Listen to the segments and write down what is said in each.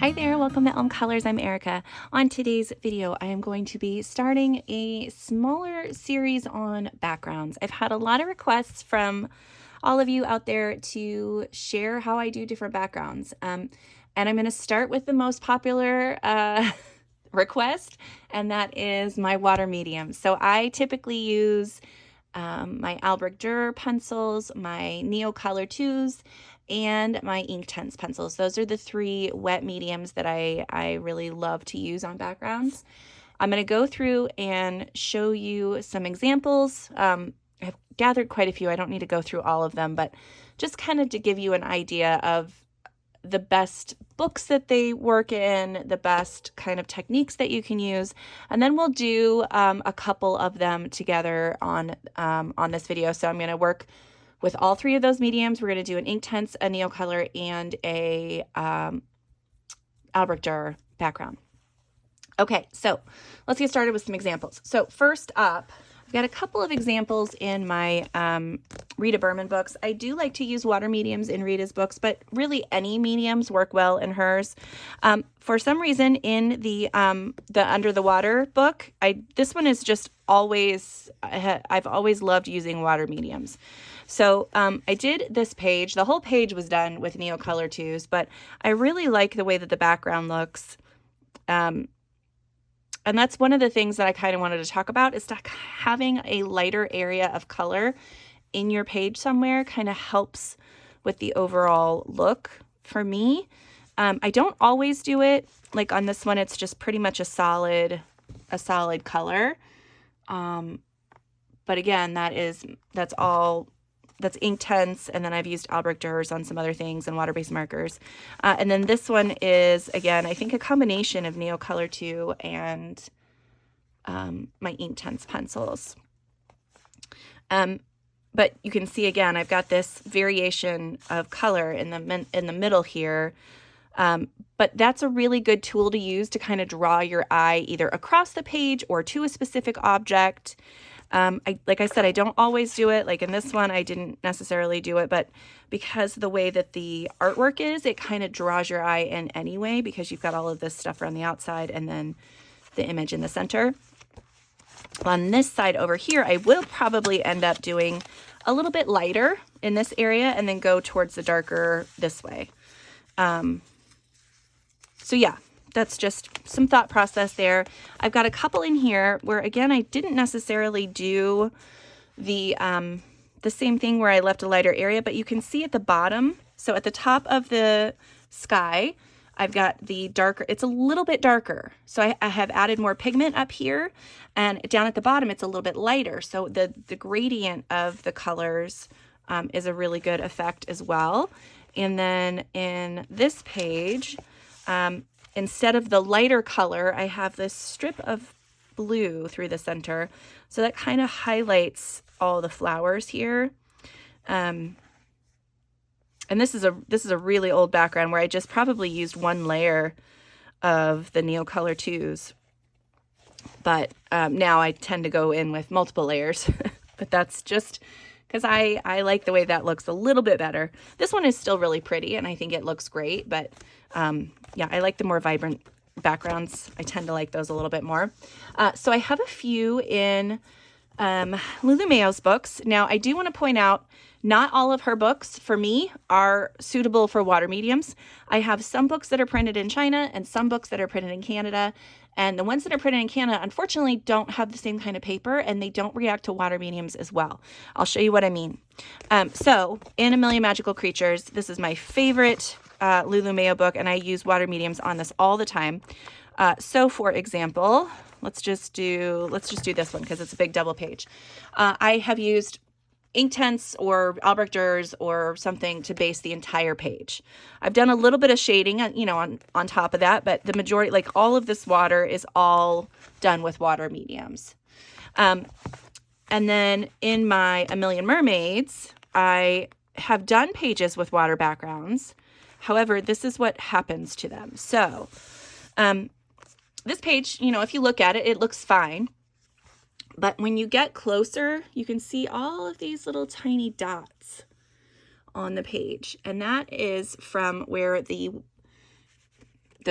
Hi there, welcome to Elm Colors. I'm Erica. On today's video, I am going to be starting a smaller series on backgrounds. I've had a lot of requests from all of you out there to share how I do different backgrounds. And I'm going to start with the most popular request, and that is my water medium. So I typically use my Albrecht Dürer pencils, my Neocolor 2s, and my Inktense pencils. Those are the three wet mediums that I really love to use on backgrounds. I'm going to go through and show you some examples. I've gathered quite a few. I don't need to go through all of them, but just kind of to give you an idea of the best books that they work in, the best kind of techniques that you can use. And then we'll do a couple of them together on this video. So I'm going to work with all three of those mediums. We're going to do an Inktense, a Neocolor, and a Albrecht Dürer background. Okay, so let's get started with some examples. So first up, I've got a couple of examples in my Rita Berman books. I do like to use water mediums in Rita's books, but really any mediums work well in hers. For some reason, in the Under the Water book, this one is just always, I've always loved using water mediums. So I did this page. The whole page was done with Neocolor 2s, but I really like the way that the background looks. And that's one of the things that I kind of wanted to talk about, is having a lighter area of color in your page somewhere kind of helps with the overall look for me. I don't always do it. Like on this one, it's just pretty much a solid color. But again, that's Inktense, and then I've used Albrecht Dürers on some other things and water-based markers. And then this one is, again, I think a combination of Neocolor 2 and my Inktense pencils. But you can see, again, I've got this variation of color in the middle here. But that's a really good tool to use to kind of draw your eye either across the page or to a specific object. Like I said, I don't always do it. Like in this one, I didn't necessarily do it, but because the way that the artwork is, it kind of draws your eye in anyway, because you've got all of this stuff around the outside and then the image in the center. On this side over here, I will probably end up doing a little bit lighter in this area and then go towards the darker this way. So yeah. That's just some thought process there. I've got a couple in here where, again, I didn't necessarily do the same thing where I left a lighter area, but you can see at the bottom, so at the top of the sky, I've got the darker, it's a little bit darker. So I have added more pigment up here, and down at the bottom, it's a little bit lighter. So the gradient of the colors is a really good effect as well. And then in this page, instead of the lighter color, I have this strip of blue through the center. So that kind of highlights all the flowers here. And this is a really old background where I just probably used one layer of the Neocolor 2s. But now I tend to go in with multiple layers. But that's just because I like the way that looks a little bit better. This one is still really pretty, and I think it looks great, but yeah, I like the more vibrant backgrounds. I tend to like those a little bit more. So I have a few in Lulu Mayo's books. Now, I do want to point out, not all of her books, for me, are suitable for water mediums. I have some books that are printed in China and some books that are printed in Canada. And the ones that are printed in Canada, unfortunately, don't have the same kind of paper, and they don't react to water mediums as well. I'll show you what I mean. So in A Million Magical Creatures, this is my favorite Lulu Mayo book, and I use water mediums on this all the time. So for example, let's just do this one because it's a big double page. I have used Inktense or Albrecht Dürers or something to base the entire page. I've done a little bit of shading, on top of that, but the majority, like all of this water, is all done with water mediums. And then in my A Million Mermaids, I have done pages with water backgrounds. However, this is what happens to them. So this page, if you look at it, it looks fine. But when you get closer, you can see all of these little tiny dots on the page. And that is from where the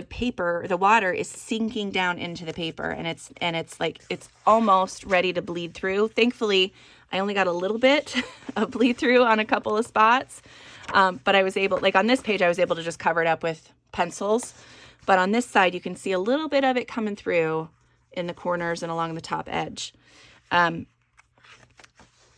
paper, the water is sinking down into the paper, and it's like it's almost ready to bleed through. Thankfully, I only got a little bit of bleed through on a couple of spots, but I was able, like on this page, I was able to just cover it up with pencils. But on this side, you can see a little bit of it coming through in the corners and along the top edge.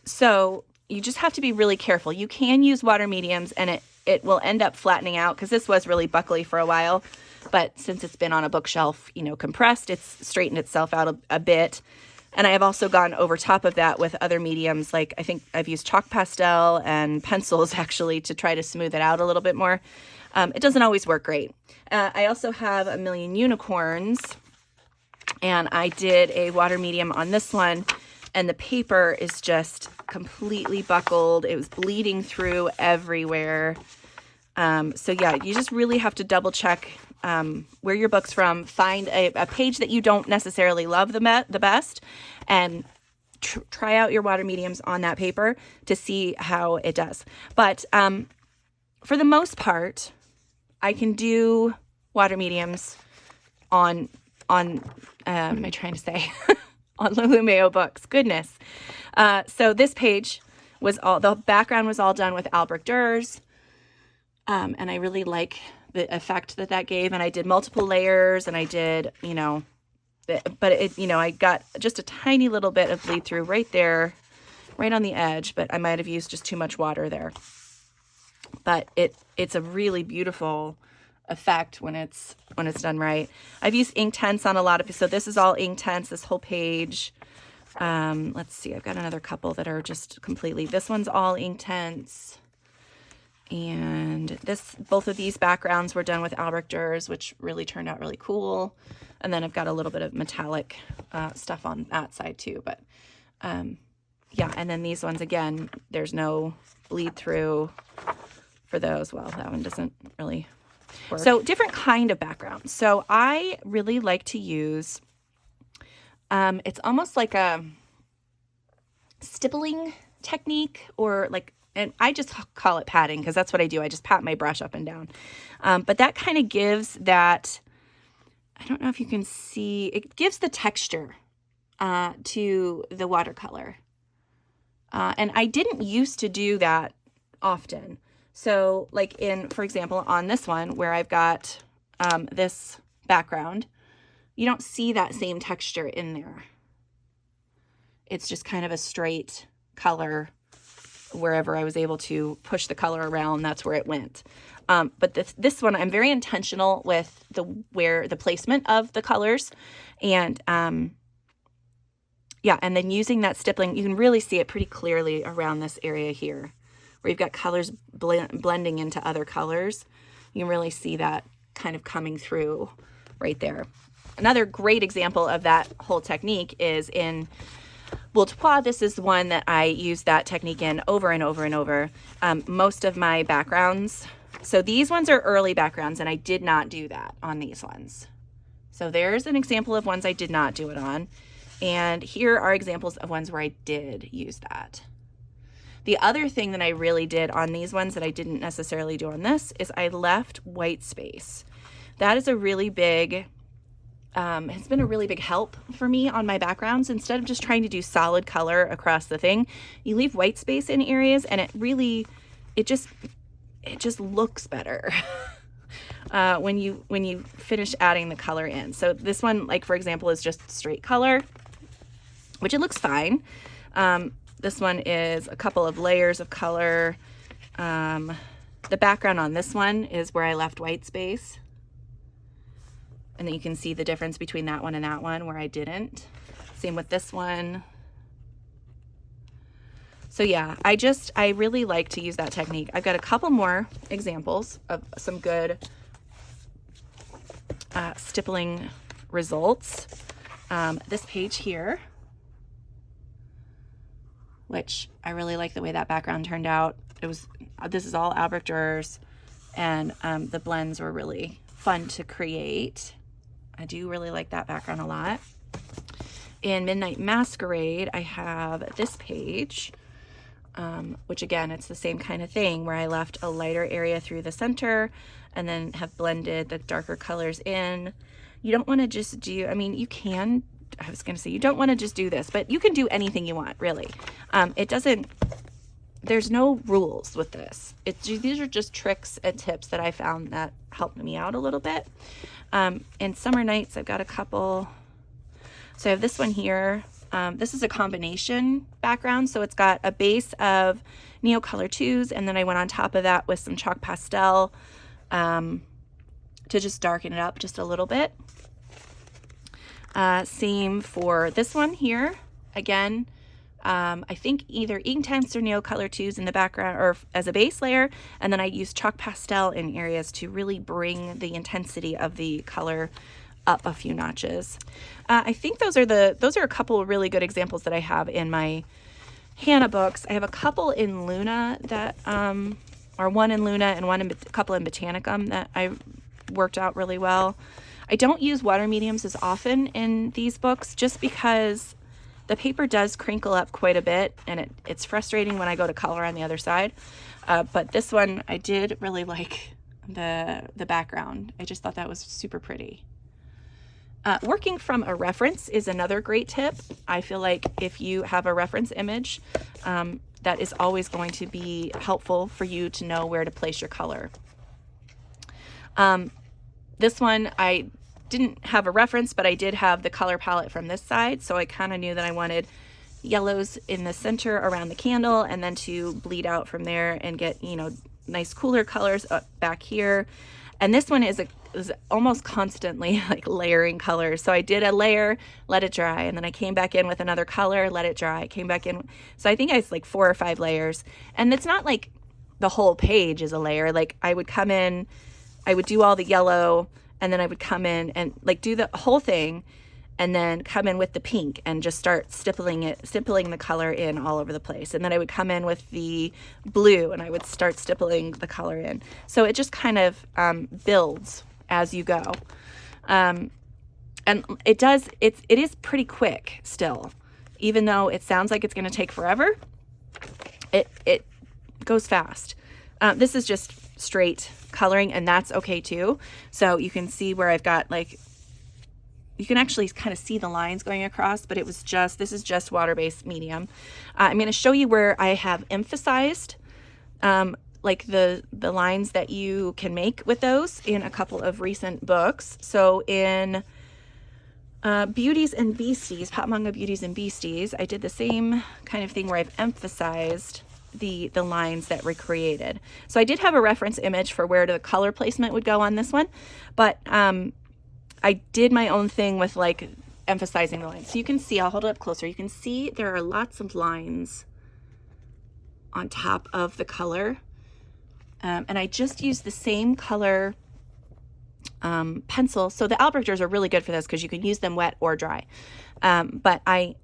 So you just have to be really careful. You can use water mediums, and it will end up flattening out, because this was really buckly for a while. But since it's been on a bookshelf, compressed, it's straightened itself out a bit. And I have also gone over top of that with other mediums. Like I think I've used chalk pastel and pencils actually to try to smooth it out a little bit more. It doesn't always work great. I also have A Million Unicorns, and I did a water medium on this one, and the paper is just completely buckled. It was bleeding through everywhere. So yeah, you just really have to double check where your book's from. Find a page that you don't necessarily love the best, and try out your water mediums on that paper to see how it does. But for the most part, I can do water mediums on what am I trying to say? On Lumeo books. Goodness. So this page the background was all done with Albrecht Dürer's. And I really like the effect that gave. And I did multiple layers, and I did, I got just a tiny little bit of bleed through right there, right on the edge, but I might have used just too much water there. But it's a really beautiful effect when it's done right. I've used Inktense on a lot of, so this is all Inktense, this whole page. Let's see, I've got another couple that are just completely, this one's all Inktense. And both of these backgrounds were done with Albrecht Dürer's, which really turned out really cool. And then I've got a little bit of metallic stuff on that side too. But yeah, and then these ones, again, there's no bleed through for those. Well, that one doesn't really work. So different kind of backgrounds. So I really like to use, it's almost like a stippling technique, or like, and I just call it patting, because that's what I do. I just pat my brush up and down. But that kind of gives that, I don't know if you can see, it gives the texture to the watercolor. And I didn't used to do that often. So like for example, on this one where I've got this background, you don't see that same texture in there. It's just kind of a straight color. Wherever I was able to push the color around, that's where it went. But this one, I'm very intentional with the placement of the colors, and yeah, and then using that stippling, you can really see it pretty clearly around this area here, where you've got colors blending into other colors. You can really see that kind of coming through right there. Another great example of that whole technique is in Boule. This is one that I use that technique in over and over and over. Most of my backgrounds, so these ones are early backgrounds, and I did not do that on these ones. So there's an example of ones I did not do it on. And here are examples of ones where I did use that. The other thing that I really did on these ones that I didn't necessarily do on this is I left white space. That is a really big, it's been a really big help for me on my backgrounds. Instead of just trying to do solid color across the thing, you leave white space in areas, and it just looks better when you finish adding the color in. So this one, like for example, is just straight color, which it looks fine. This one is a couple of layers of color. The background on this one is where I left white space. And then you can see the difference between that one and that one where I didn't. Same with this one. So yeah, I really like to use that technique. I've got a couple more examples of some good stippling results. This page here, which I really like the way that background turned out. This is all Albrecht Dürer's, and the blends were really fun to create. I do really like that background a lot. In Midnight Masquerade, I have this page, which again, it's the same kind of thing where I left a lighter area through the center, and then have blended the darker colors in. You don't want to just do, I mean, you can, I was going to say, you don't want to just do this, but you can do anything you want, really. It doesn't, there's no rules with this. These are just tricks and tips that I found that helped me out a little bit. In Summer Nights, I've got a couple. So I have this one here. This is a combination background. So it's got a base of Neocolor 2s, and then I went on top of that with some chalk pastel to just darken it up just a little bit. Same for this one here. Again, I think either Inktense or Neocolor 2s in the background or as a base layer, and then I used chalk pastel in areas to really bring the intensity of the color up a few notches. I think those are a couple of really good examples that I have in my Hannah books. I have a couple in Luna that or one in Luna and a couple in Botanicum that I worked out really well. I don't use water mediums as often in these books just because the paper does crinkle up quite a bit, and it's frustrating when I go to color on the other side. But this one, I did really like the background. I just thought that was super pretty. Working from a reference is another great tip. I feel like if you have a reference image, that is always going to be helpful for you to know where to place your color. This one, I didn't have a reference, but I did have the color palette from this side, so I kind of knew that I wanted yellows in the center around the candle, and then to bleed out from there and get, you know, nice cooler colors up back here. And this one is almost constantly like layering colors. So I did a layer, let it dry, and then I came back in with another color, let it dry, came back in. So I think it's like 4 or 5 layers. And it's not like the whole page is a layer. Like I would come in, I would do all the yellow, and then I would come in and like do the whole thing, and then come in with the pink and just start stippling the color in all over the place. And then I would come in with the blue and I would start stippling the color in. So it just kind of builds as you go. And it is pretty quick still, even though it sounds like it's going to take forever. It goes fast. This is just straight coloring, and that's okay too. So you can see where I've got like, you can actually kind of see the lines going across, but this is just water-based medium. I'm going to show you where I have emphasized like the lines that you can make with those in a couple of recent books. So in Beauties and Beasties, Pop Manga Beauties and Beasties, I did the same kind of thing where I've emphasized the lines that were created. So I did have a reference image for where the color placement would go on this one, but I did my own thing with like emphasizing the lines. So you can see, I'll hold it up closer. You can see there are lots of lines on top of the color. And I just used the same color pencil. So the Albrecht Dürers are really good for this because you can use them wet or dry. But I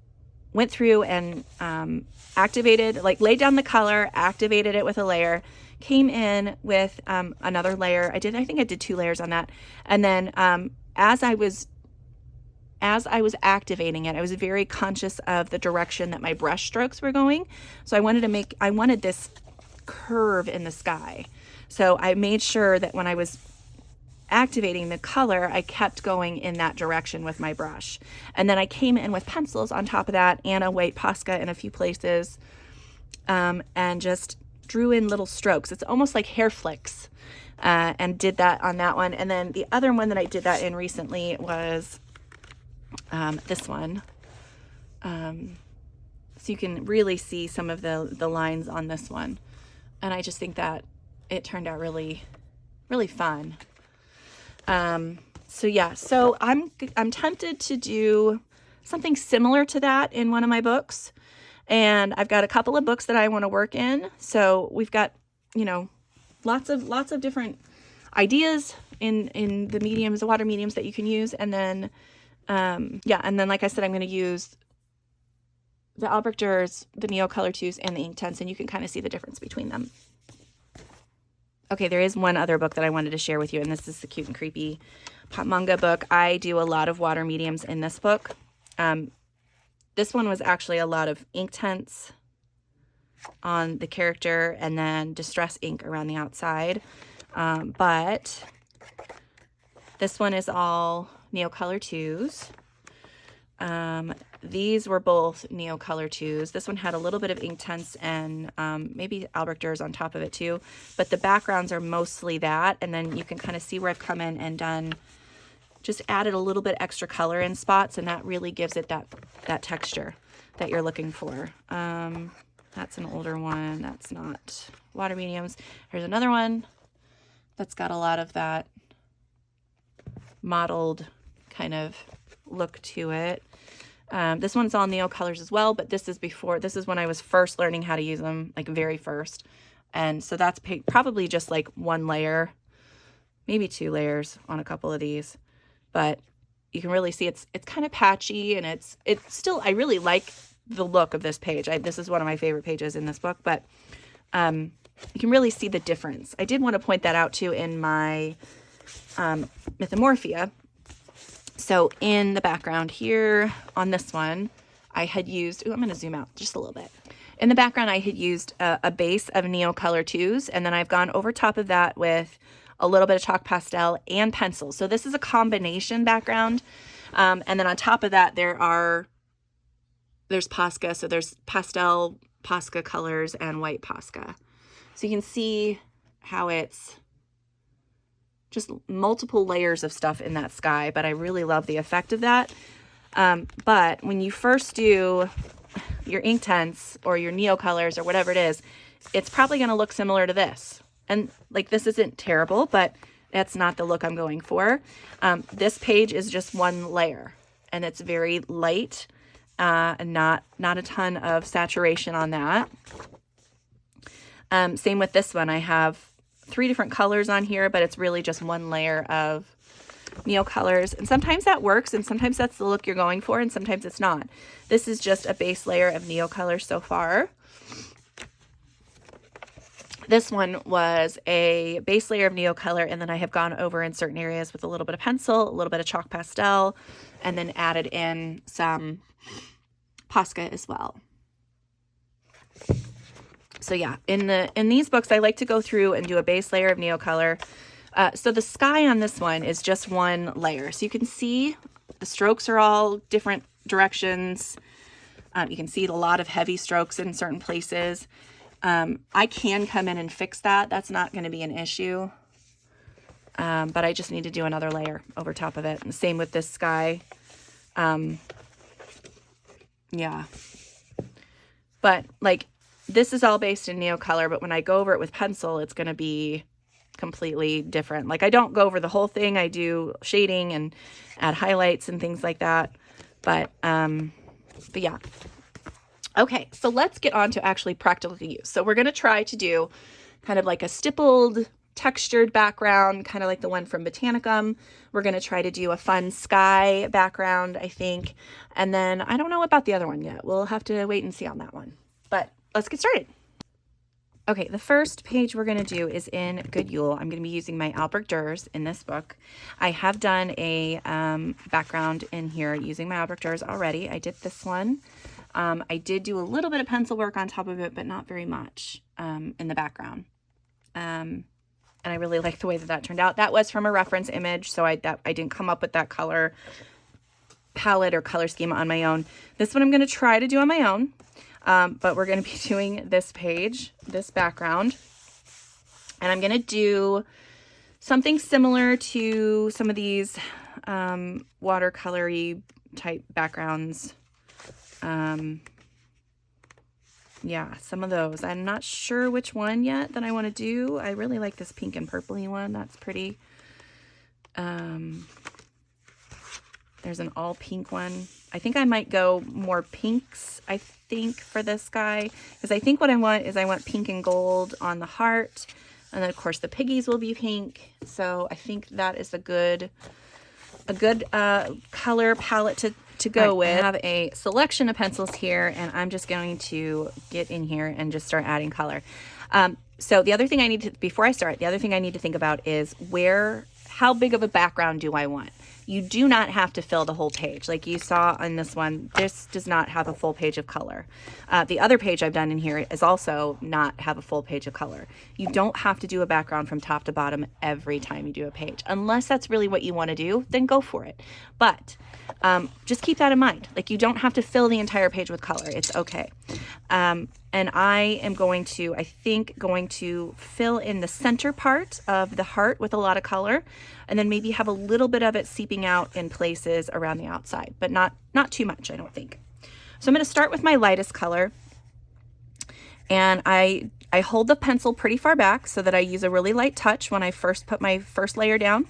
went through and activated, like laid down the color, activated it with a layer, came in with another layer. I think I did 2 layers on that. And then as I was activating it, I was very conscious of the direction that my brush strokes were going. So I wanted this curve in the sky. So I made sure that when I was activating the color, I kept going in that direction with my brush. And then I came in with pencils on top of that and a white Posca in a few places, and just drew in little strokes. It's almost like hair flicks, and did that on that one. And then the other one that I did that in recently was this one. So you can really see some of the lines on this one. And I just think that it turned out really, really fun. So yeah, so I'm tempted to do something similar to that in one of my books. And I've got a couple of books that I want to work in. So we've got, you know, lots of different ideas in the mediums, the water mediums that you can use. And then, yeah. And then, like I said, I'm going to use the Albrecht Dürers, the Neocolor 2s, and the Inktense, and you can kind of see the difference between them. Okay, there is one other book that I wanted to share with you, and this is the Cute and Creepy Pop Manga book. I do a lot of water mediums in this book. This one was actually a lot of Inktense on the character and then Distress ink around the outside. But this one is all Neocolor 2s. These were both Neocolor 2s. This one had a little bit of Inktense and maybe Albrecht Dürer's on top of it too. But the backgrounds are mostly that. And then you can kind of see where I've come in and done, just added a little bit extra color in spots. And that really gives it that texture that you're looking for. That's an older one. That's not water mediums. Here's another one that's got a lot of that mottled kind of look to it. This one's all Neocolors as well, but this is when I was first learning how to use them, like very first. And so that's probably just like one layer, maybe 2 layers on a couple of these, but you can really see it's kind of patchy, and it's still, I really like the look of this page. This is one of my favorite pages in this book, but you can really see the difference. I did want to point that out too in my Mythomorphia. So in the background here on this one, I had used, I'm going to zoom out just a little bit. In the background, I had used a base of Neocolor 2s, and then I've gone over top of that with a little bit of chalk pastel and pencil. So this is a combination background. And then on top of that, there's Posca. So there's pastel Posca colors and white Posca. So you can see how it's just multiple layers of stuff in that sky, but I really love the effect of that. But when you first do your Inktense or your Neocolors or whatever it is, it's probably going to look similar to this. And like, this isn't terrible, but that's not the look I'm going for. This page is just one layer, and it's very light, and not a ton of saturation on that. Same with this one. I have 3 different colors on here, but it's really just one layer of Neocolors. And sometimes that works, and sometimes that's the look you're going for, and sometimes it's not. This is just a base layer of Neocolor so far. This one was a base layer of Neocolor, and then I have gone over in certain areas with a little bit of pencil, a little bit of chalk pastel, and then added in some Posca as well. So yeah, in these books, I like to go through and do a base layer of Neocolor. So the sky on this one is just one layer. So you can see the strokes are all different directions. You can see a lot of heavy strokes in certain places. I can come in and fix that. That's not going to be an issue. But I just need to do another layer over top of it. And same with this sky. Yeah. But like, this is all based in Neocolor, but when I go over it with pencil, it's going to be completely different. Like, I don't go over the whole thing. I do shading and add highlights and things like that. But yeah. Okay, so let's get on to actually practical use. So we're going to try to do kind of like a stippled, textured background, kind of like the one from Botanicum. We're going to try to do a fun sky background, I think. And then I don't know about the other one yet. We'll have to wait and see on that one. But let's get started. Okay, the first page we're going to do is in Good Yule. I'm going to be using my Albrecht Dürers in this book. I have done a background in here using my Albrecht Dürers already. I did this one. I did do a little bit of pencil work on top of it, but not very much in the background. And I really like the way that turned out. That was from a reference image, so I didn't come up with that color palette or color scheme on my own. This one I'm going to try to do on my own. But we're going to be doing this page, this background, and I'm going to do something similar to some of these watercolory type backgrounds. Yeah, some of those. I'm not sure which one yet that I want to do. I really like this pink and purpley one. That's pretty. There's an all pink one. I think I might go more pinks, I think, for this guy, because I think what I want pink and gold on the heart, and then of course the piggies will be pink. So I think that is a good color palette to go with. I have a selection of pencils here, and I'm just going to get in here and just start adding color. So the other thing before I start, the other thing I need to think about is how big of a background do I want? You do not have to fill the whole page. Like you saw on this one, this does not have a full page of color. The other page I've done in here is also not have a full page of color. You don't have to do a background from top to bottom every time you do a page. Unless that's really what you want to do, then go for it. But just keep that in mind. Like you don't have to fill the entire page with color. It's okay. And I am going to, I think, fill in the center part of the heart with a lot of color, and then maybe have a little bit of it seeping out in places around the outside, but not too much, I don't think. So I'm going to start with my lightest color, and I hold the pencil pretty far back so that I use a really light touch when I first put my first layer down,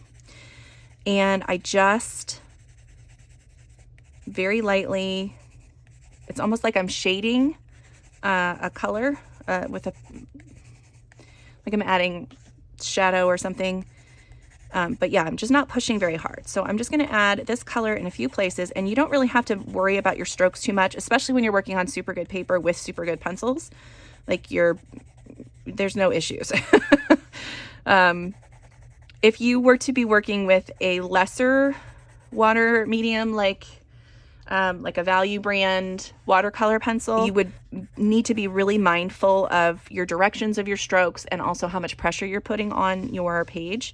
and I just very lightly, it's almost like I'm shading a color with like I'm adding shadow or something. But yeah, I'm just not pushing very hard. So I'm just going to add this color in a few places, and you don't really have to worry about your strokes too much, especially when you're working on super good paper with super good pencils. Like there's no issues. If you were to be working with a lesser water medium, like a value brand watercolor pencil, you would need to be really mindful of your directions of your strokes and also how much pressure you're putting on your page,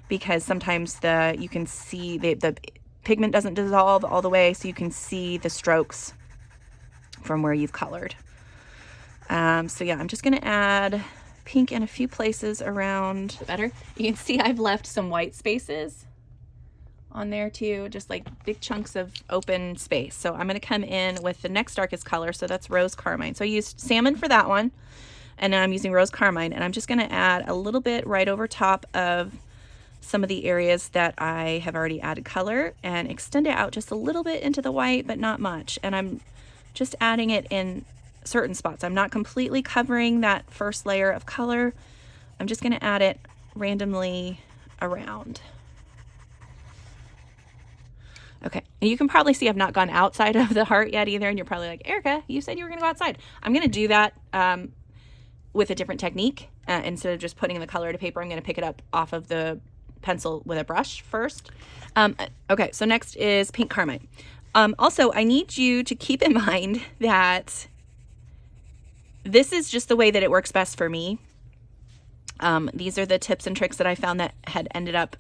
because sometimes you can see the pigment doesn't dissolve all the way, so you can see the strokes from where you've colored. So yeah, I'm just going to add pink in a few places around. Better. You can see I've left some white spaces on there too, just like big chunks of open space. So I'm going to come in with the next darkest color, so that's Rose Carmine. So I used salmon for that one, and now I'm using Rose Carmine, and I'm just going to add a little bit right over top of some of the areas that I have already added color, and extend it out just a little bit into the white, but not much. And I'm just adding it in certain spots. I'm not completely covering that first layer of color. I'm just going to add it randomly around. Okay, and you can probably see I've not gone outside of the heart yet either, and you're probably like, Erica, you said you were going to go outside. I'm going to do that with a different technique. Instead of just putting the color to paper, I'm going to pick it up off of the pencil with a brush first. Okay, so next is pink carmine. Also, I need you to keep in mind that this is just the way that it works best for me. These are the tips and tricks that I found that had ended up,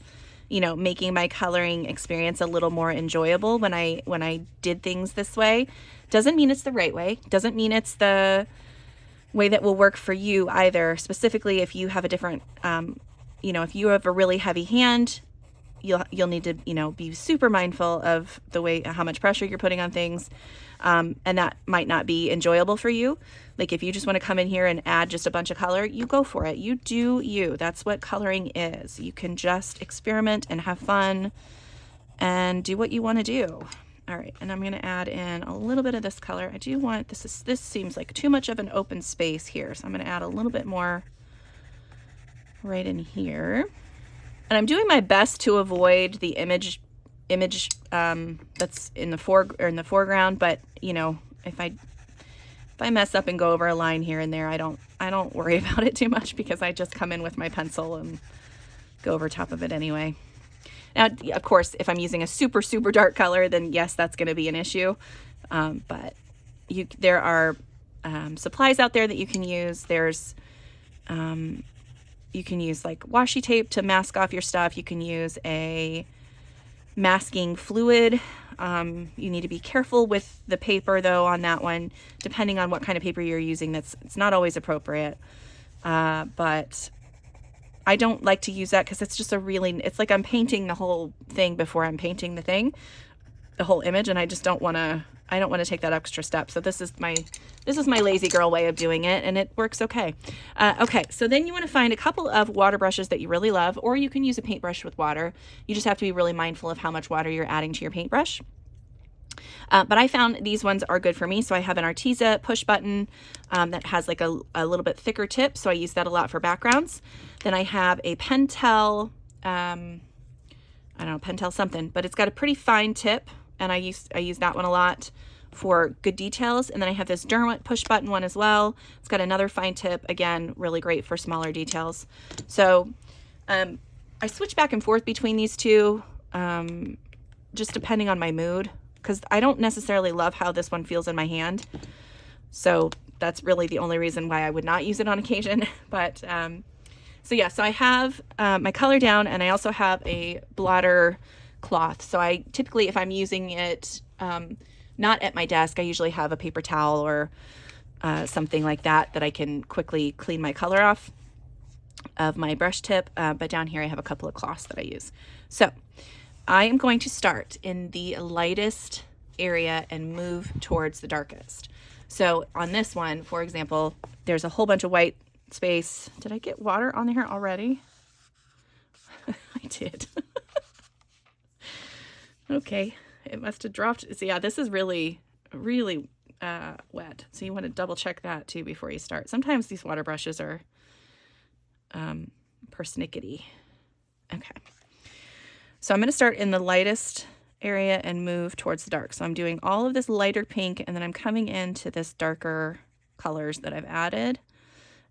making my coloring experience a little more enjoyable when I did things this way. Doesn't mean it's the right way. Doesn't mean it's the way that will work for you either. Specifically, if you have a different, if you have a really heavy hand, you'll need to, be super mindful of the way, how much pressure you're putting on things. And that might not be enjoyable for you. Like if you just want to come in here and add just a bunch of color, you go for it. You do you. That's what coloring is. You can just experiment and have fun and do what you want to do. All right, and I'm going to add in a little bit of this color. I do want, this seems like too much of an open space here, so I'm going to add a little bit more right in here. And I'm doing my best to avoid the image that's in the foreground, but if I mess up and go over a line here and there, I don't worry about it too much, because I just come in with my pencil and go over top of it anyway. Now, of course, if I'm using a super, super dark color, then yes, that's going to be an issue. But there are supplies out there that you can use. There's you can use like washi tape to mask off your stuff. You can use a masking fluid. You need to be careful with the paper though on that one, depending on what kind of paper you're using. It's not always appropriate. But I don't like to use that because it's just it's like I'm painting the whole thing before I'm painting the whole image, and I just don't want to take that extra step. So this is my lazy girl way of doing it, and it works okay. Okay, so then you want to find a couple of water brushes that you really love, or you can use a paintbrush with water. You just have to be really mindful of how much water you're adding to your paintbrush. But I found these ones are good for me. So I have an Arteza push button that has like a little bit thicker tip, so I use that a lot for backgrounds. Then I have a Pentel, I don't know, Pentel something, but it's got a pretty fine tip, and I use that one a lot for good details. And then I have this Derwent push button one as well. It's got another fine tip, again, really great for smaller details. So I switch back and forth between these two. just depending on my mood, because I don't necessarily love how this one feels in my hand. So that's really the only reason why I would not use it on occasion. But so yeah, so I have my color down, and I also have a blotter cloth. So I typically, if I'm using it not at my desk, I usually have a paper towel or something like that that I can quickly clean my color off of my brush tip. But down here I have a couple of cloths that I use. So I am going to start in the lightest area and move towards the darkest. So on this one, for example, there's a whole bunch of white space. Did I get water on here already? I did. Okay, it must have dropped. So yeah, this is really, really wet. So you want to double check that too before you start. Sometimes these water brushes are persnickety. Okay. So I'm going to start in the lightest area and move towards the dark. So I'm doing all of this lighter pink, and then I'm coming into this darker colors that I've added.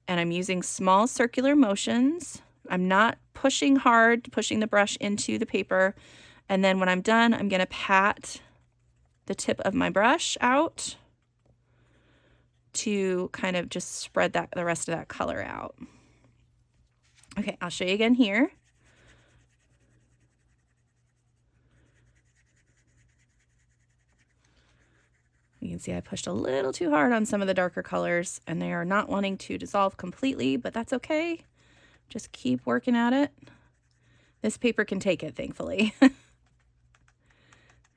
And I'm using small circular motions. I'm not pushing hard, pushing the brush into the paper. And then when I'm done, I'm going to pat the tip of my brush out to kind of just spread the rest of that color out. Okay, I'll show you again here. You can see I pushed a little too hard on some of the darker colors, and they are not wanting to dissolve completely, but that's okay. Just keep working at it. This paper can take it, thankfully.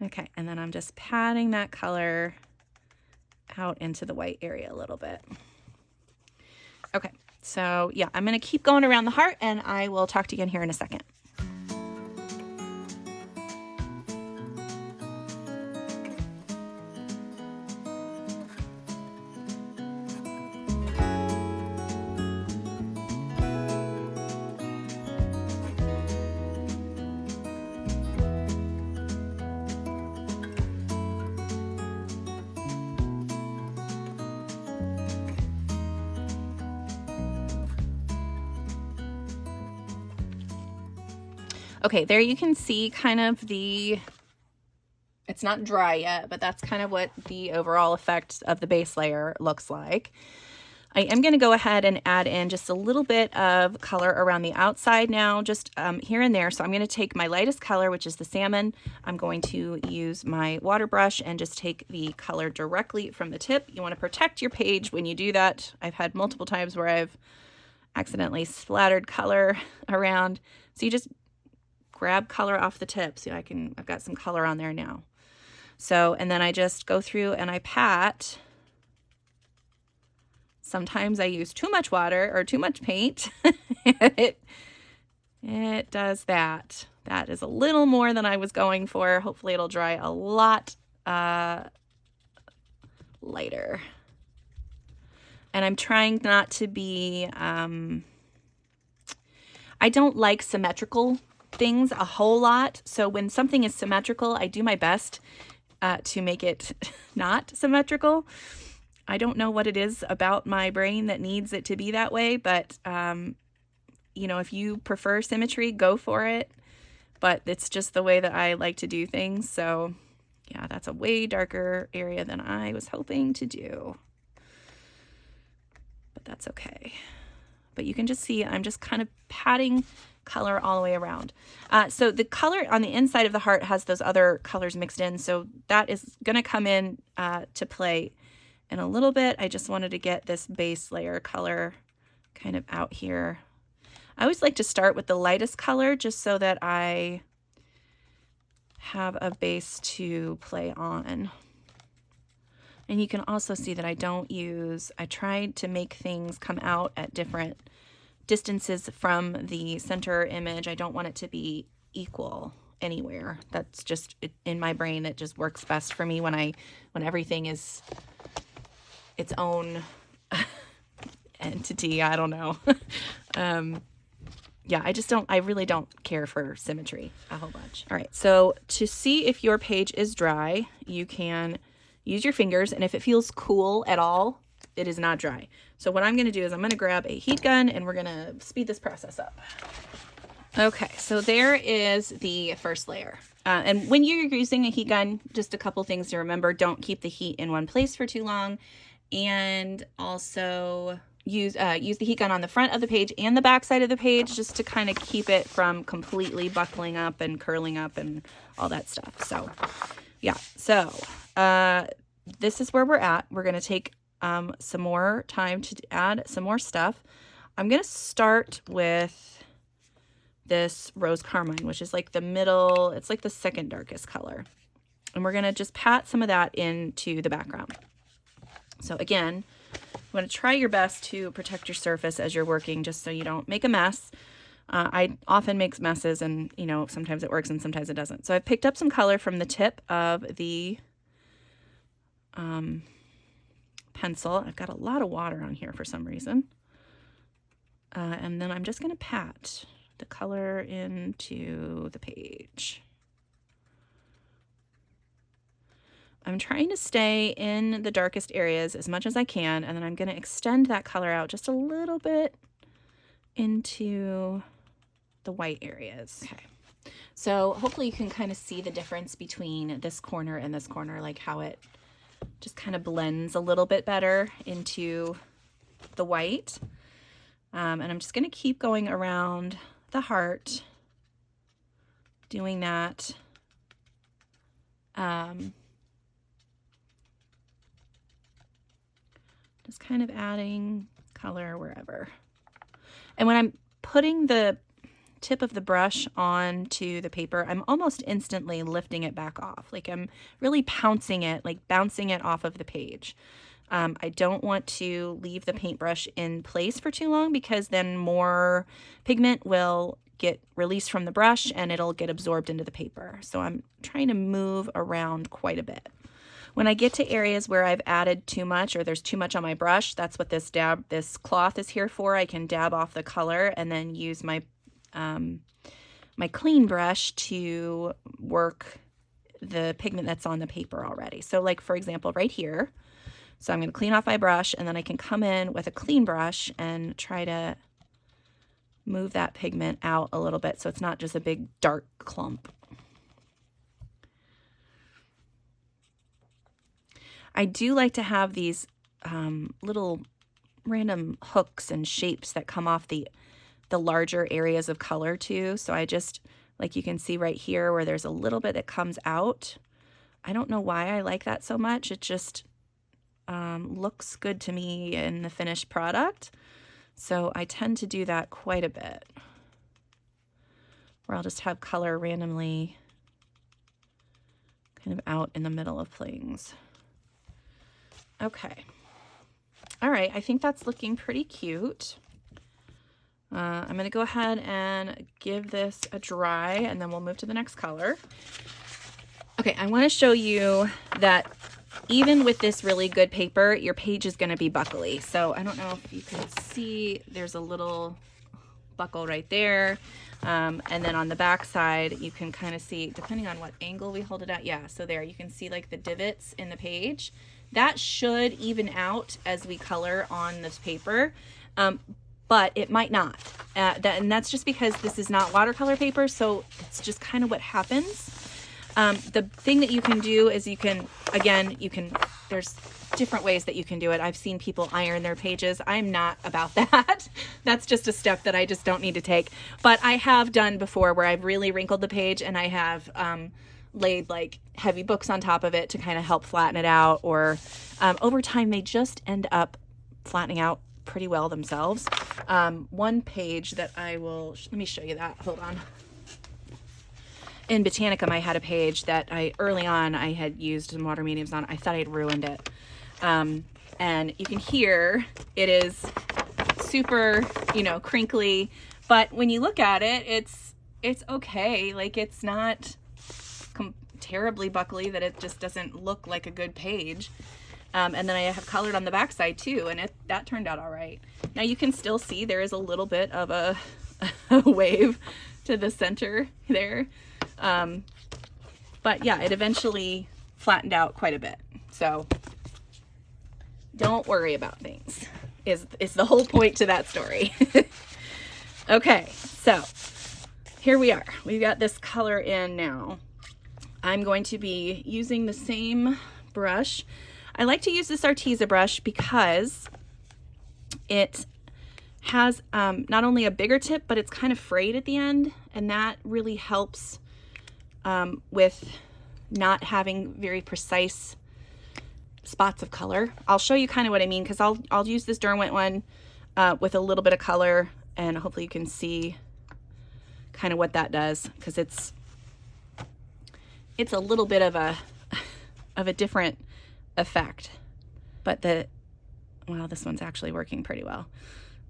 Okay, and then I'm just patting that color out into the white area a little bit. Okay, so yeah, I'm going to keep going around the heart, and I will talk to you again here in a second. Okay, there you can see kind of it's not dry yet, but that's kind of what the overall effect of the base layer looks like. I am going to go ahead and add in just a little bit of color around the outside now, just here and there. So I'm going to take my lightest color, which is the salmon. I'm going to use my water brush and just take the color directly from the tip. You want to protect your page when you do that. I've had multiple times where I've accidentally splattered color around. So you just grab color off the tip. So I've got some color on there now. So, and then I just go through and I pat. Sometimes I use too much water or too much paint. It does that. That is a little more than I was going for. Hopefully it'll dry a lot lighter. And I'm trying not to be, I don't like symmetrical things a whole lot. So when something is symmetrical, I do my best to make it not symmetrical. I don't know what it is about my brain that needs it to be that way, but you know, if you prefer symmetry, go for it. But it's just the way that I like to do things. So yeah, that's a way darker area than I was hoping to do. But that's okay. But you can just see I'm just kind of patting color all the way around. So the color on the inside of the heart has those other colors mixed in. So that is going to come in to play in a little bit. I just wanted to get this base layer color kind of out here. I always like to start with the lightest color just so that I have a base to play on. And you can also see that I tried to make things come out at different distances from the center image. I don't want it to be equal anywhere. That's just in my brain. It just works best for me when everything is its own entity. I don't know. Yeah, I really don't care for symmetry a whole bunch. All right, so to see if your page is dry, you can use your fingers, and if it feels cool at all, it is not dry. So what I'm going to do is I'm going to grab a heat gun, and we're going to speed this process up. Okay, so there is the first layer. And when you're using a heat gun, just a couple things to remember. Don't keep the heat in one place for too long. And also use the heat gun on the front of the page and the back side of the page just to kind of keep it from completely buckling up and curling up and all that stuff. So yeah, so this is where we're at. We're going to take some more time to add some more stuff. I'm going to start with this rose carmine, which is like the middle, it's like the second darkest color. And we're going to just pat some of that into the background. So again, you want to try your best to protect your surface as you're working, just so you don't make a mess. I often make messes, and you know, sometimes it works and sometimes it doesn't. So I've picked up some color from the tip of the pencil. I've got a lot of water on here for some reason. And then I'm just going to pat the color into the page. I'm trying to stay in the darkest areas as much as I can, and then I'm going to extend that color out just a little bit into the white areas. Okay. So hopefully you can kind of see the difference between this corner and this corner, like how it just kind of blends a little bit better into the white. And I'm just going to keep going around the heart, doing that. Just kind of adding color wherever. And when I'm putting the tip of the brush onto the paper, I'm almost instantly lifting it back off. Like I'm really pouncing it, like bouncing it off of the page. I don't want to leave the paintbrush in place for too long, because then more pigment will get released from the brush and it'll get absorbed into the paper. So I'm trying to move around quite a bit. When I get to areas where I've added too much or there's too much on my brush, that's what this cloth is here for. I can dab off the color and then use my my clean brush to work the pigment that's on the paper already. So like, for example, right here. So I'm going to clean off my brush, and then I can come in with a clean brush and try to move that pigment out a little bit so it's not just a big dark clump. I do like to have these little random hooks and shapes that come off the larger areas of color too. So I just, like you can see right here where there's a little bit that comes out. I don't know why I like that so much. It just looks good to me in the finished product. So I tend to do that quite a bit, where I'll just have color randomly kind of out in the middle of things. Okay. All right, I think that's looking pretty cute. I'm going to go ahead and give this a dry, and then we'll move to the next color. Okay, I want to show you that even with this really good paper, your page is going to be buckly. So I don't know if you can see, there's a little buckle right there. And then on the back side, you can kind of see, depending on what angle we hold it at. Yeah, so there you can see like the divots in the page. That should even out as we color on this paper. But it might not. And that's just because this is not watercolor paper, so it's just kind of what happens. The thing that you can do is there's different ways that you can do it. I've seen people iron their pages. I'm not about that. That's just a step that I just don't need to take. But I have done before where I've really wrinkled the page, and I have laid like heavy books on top of it to kind of help flatten it out, or over time they just end up flattening out pretty well themselves. One page that let me show you that. Hold on. In Botanicum, I had a page that early on I had used some water mediums on. I thought I'd ruined it. And you can hear it is super, crinkly, but when you look at it, it's okay. Like, it's not terribly buckly that it just doesn't look like a good page. And then I have colored on the back side too, and that turned out all right. Now you can still see there is a little bit of a wave to the center there. But yeah, it eventually flattened out quite a bit. So don't worry about things is the whole point to that story. Okay, so here we are. We've got this color in now. I'm going to be using the same brush. I like to use this Arteza brush because it has not only a bigger tip, but it's kind of frayed at the end, and that really helps with not having very precise spots of color. I'll show you kind of what I mean, because I'll use this Derwent one with a little bit of color, and hopefully you can see kind of what that does, because it's a little bit of a different effect. But well, this one's actually working pretty well.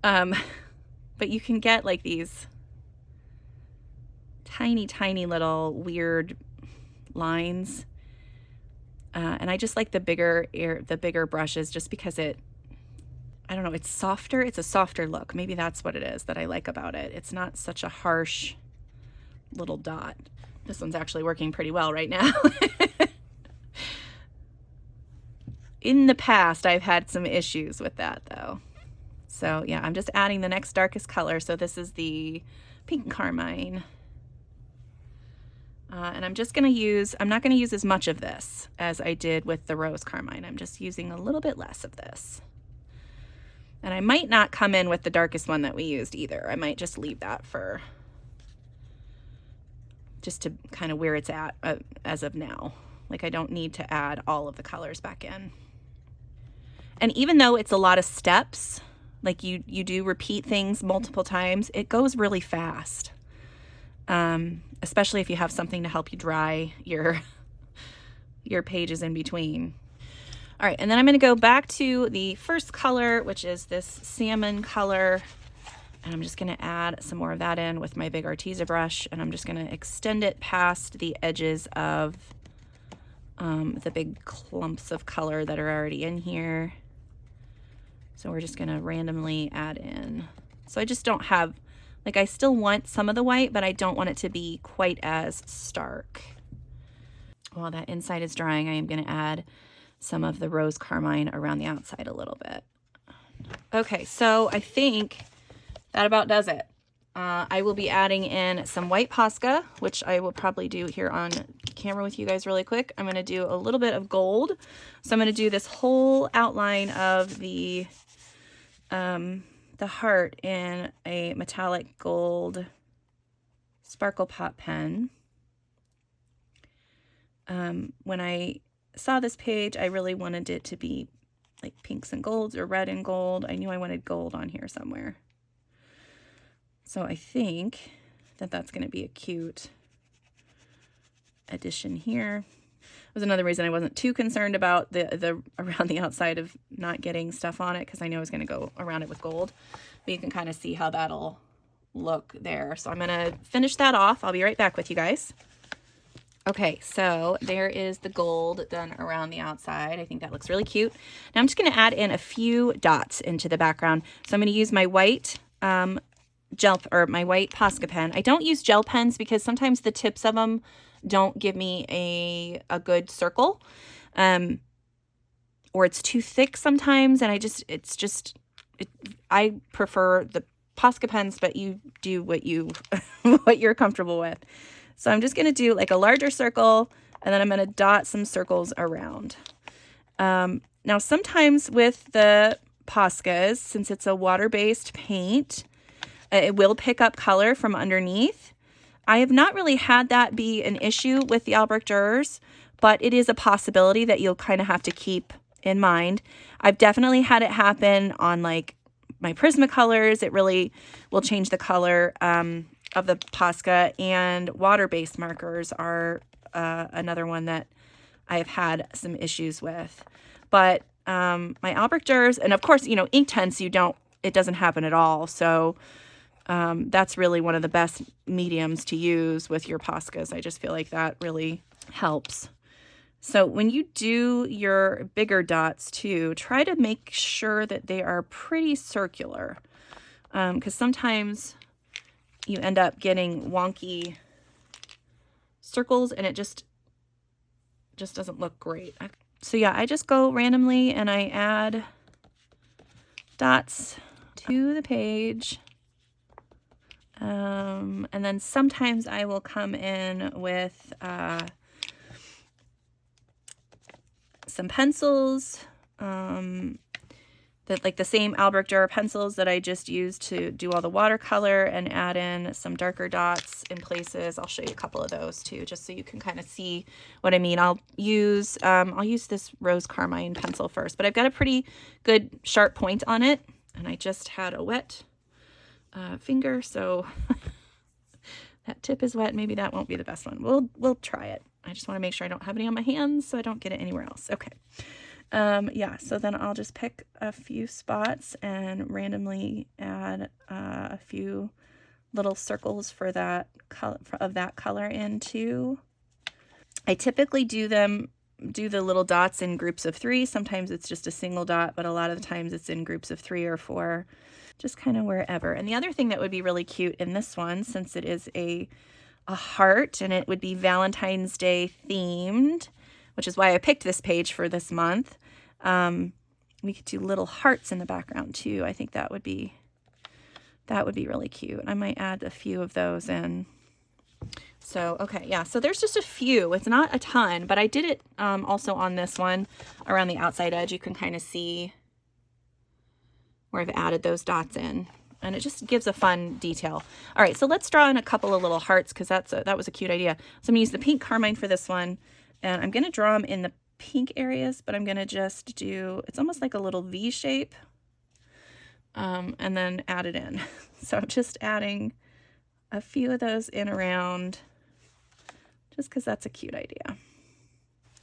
But you can get like these tiny little weird lines. And I just like the bigger brushes just because I don't know, it's softer. It's a softer look. Maybe that's what it is that I like about it. It's not such a harsh little dot. This one's actually working pretty well right now. In the past, I've had some issues with that though. So yeah, I'm just adding the next darkest color. So this is the pink carmine. And I'm not going to use as much of this as I did with the rose carmine. I'm just using a little bit less of this. And I might not come in with the darkest one that we used either. I might just leave that just to kind of where it's at as of now. Like, I don't need to add all of the colors back in. And even though it's a lot of steps, like you do repeat things multiple times, it goes really fast. Especially if you have something to help you dry your pages in between. All right, and then I'm going to go back to the first color, which is this salmon color, and I'm just going to add some more of that in with my big Arteza brush, and I'm just going to extend it past the edges of the big clumps of color that are already in here. So we're just going to randomly add in. So I just don't have, like, I still want some of the white, but I don't want it to be quite as stark. While that inside is drying, I am going to add some of the rose carmine around the outside a little bit. Okay, so I think that about does it. I will be adding in some white Posca, which I will probably do here on camera with you guys really quick. I'm going to do a little bit of gold. So I'm going to do this whole outline of the heart in a metallic gold sparkle pot pen. When I saw this page, I really wanted it to be like pinks and golds or red and gold. I knew I wanted gold on here somewhere. So I think that that's going to be a cute addition here. That was another reason I wasn't too concerned about the around the outside of not getting stuff on it, because I know I was going to go around it with gold. But you can kind of see how that'll look there. So I'm going to finish that off. I'll be right back with you guys. Okay, so there is the gold done around the outside. I think that looks really cute. Now I'm just going to add in a few dots into the background. So I'm going to use my white my white Posca pen. I don't use gel pens because sometimes the tips of them don't give me a good circle, or it's too thick sometimes, and I prefer the Posca pens, but you do what you're comfortable with. So I'm just going to do like a larger circle, and then I'm going to dot some circles around. Now sometimes with the Poscas, since it's a water-based paint, it will pick up color from underneath. I have not really had that be an issue with the Albrecht Dürers, but it is a possibility that you'll kind of have to keep in mind. I've definitely had it happen on like my Prismacolors. It really will change the color of the Posca, and water-based markers are another one that I have had some issues with. But my Albrecht Dürers, and of course, Inktense, it doesn't happen at all. So that's really one of the best mediums to use with your Poscas. I just feel like that really helps. So when you do your bigger dots too, try to make sure that they are pretty circular, because sometimes you end up getting wonky circles and it just doesn't look great. So yeah, I just go randomly and I add dots to the page. And then sometimes I will come in with some pencils, that like the same Albrecht Dürer pencils that I just used to do all the watercolor, and add in some darker dots in places. I'll show you a couple of those too, just so you can kind of see what I mean. I'll use this rose carmine pencil first, but I've got a pretty good sharp point on it, and I just had a wet finger, so that tip is wet. Maybe that won't be the best one. We'll try it. I just want to make sure I don't have any on my hands so I don't get it anywhere else. Okay. Yeah, so then I'll just pick a few spots and randomly add a few little circles for that color, of that color into. I typically do the little dots in groups of 3. Sometimes it's just a single dot, but a lot of the times it's in groups of 3 or 4, just kind of wherever. And the other thing that would be really cute in this one, since it is a heart and it would be Valentine's Day themed, which is why I picked this page for this month. We could do little hearts in the background too. I think that would be really cute. I might add a few of those in. So, okay, yeah, so there's just a few. It's not a ton, but I did it also on this one around the outside edge. You can kind of see where I've added those dots in, and it just gives a fun detail. All right, so let's draw in a couple of little hearts, because that was a cute idea. So I'm gonna use the pink carmine for this one, and I'm gonna draw them in the pink areas, but I'm gonna just do, it's almost like a little V shape, and then add it in. So I'm just adding a few of those in around, just because that's a cute idea.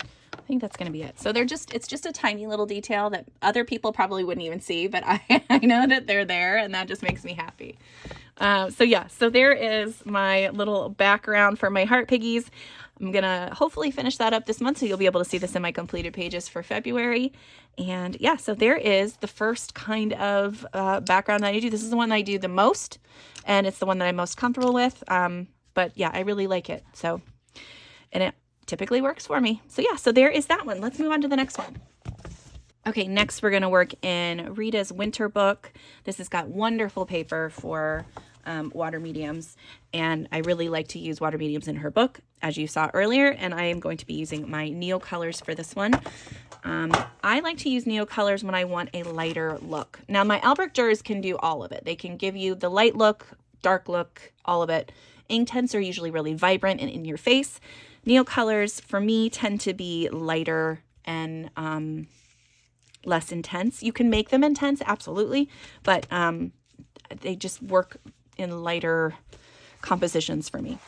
I think that's going to be it. So it's just a tiny little detail that other people probably wouldn't even see, but I know that they're there, and that just makes me happy. So yeah, so there is my little background for my heart piggies. I'm going to hopefully finish that up this month, so you'll be able to see this in my completed pages for February. And yeah, so there is the first kind of background that I do. This is the one that I do the most, and it's the one that I'm most comfortable with. But yeah, I really like it. So, and it typically works for me. So yeah, so there is that one. Let's move on to the next one. Okay, next we're going to work in Rita's winter book. This has got wonderful paper for water mediums, and I really like to use water mediums in her book, as you saw earlier, and I am going to be using my Neocolors for this one. I like to use Neocolors when I want a lighter look. Now, my Albrecht Dürers can do all of it. They can give you the light look, dark look, all of it. Inktense are usually really vibrant and in your face. Neocolors, for me, tend to be lighter and less intense. You can make them intense, absolutely, but they just work in lighter compositions for me.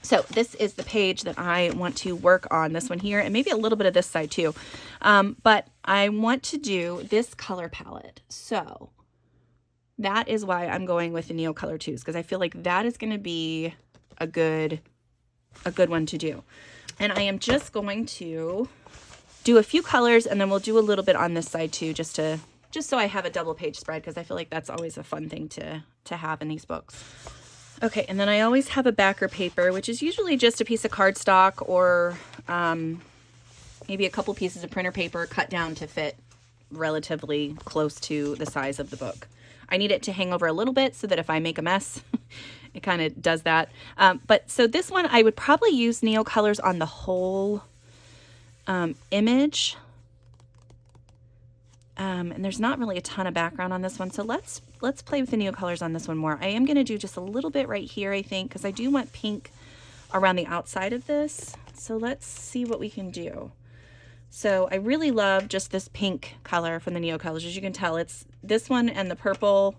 So this is the page that I want to work on, this one here, and maybe a little bit of this side too. But I want to do this color palette. So that is why I'm going with the Neocolor 2s, because I feel like that is going to be a good one to do. And I am just going to do a few colors, and then we'll do a little bit on this side too, just so I have a double page spread, because I feel like that's always a fun thing to have in these books. Okay, and then I always have a backer paper, which is usually just a piece of cardstock or maybe a couple pieces of printer paper cut down to fit relatively close to the size of the book. I need it to hang over a little bit so that if I make a mess, it kind of does that. But so this one, I would probably use Neocolors on the whole image. And there's not really a ton of background on this one, so let's play with the Neocolors on this one more. I am going to do just a little bit right here, I think, because I do want pink around the outside of this. So let's see what we can do. So I really love just this pink color from the Neocolors. As you can tell, it's this one and the purple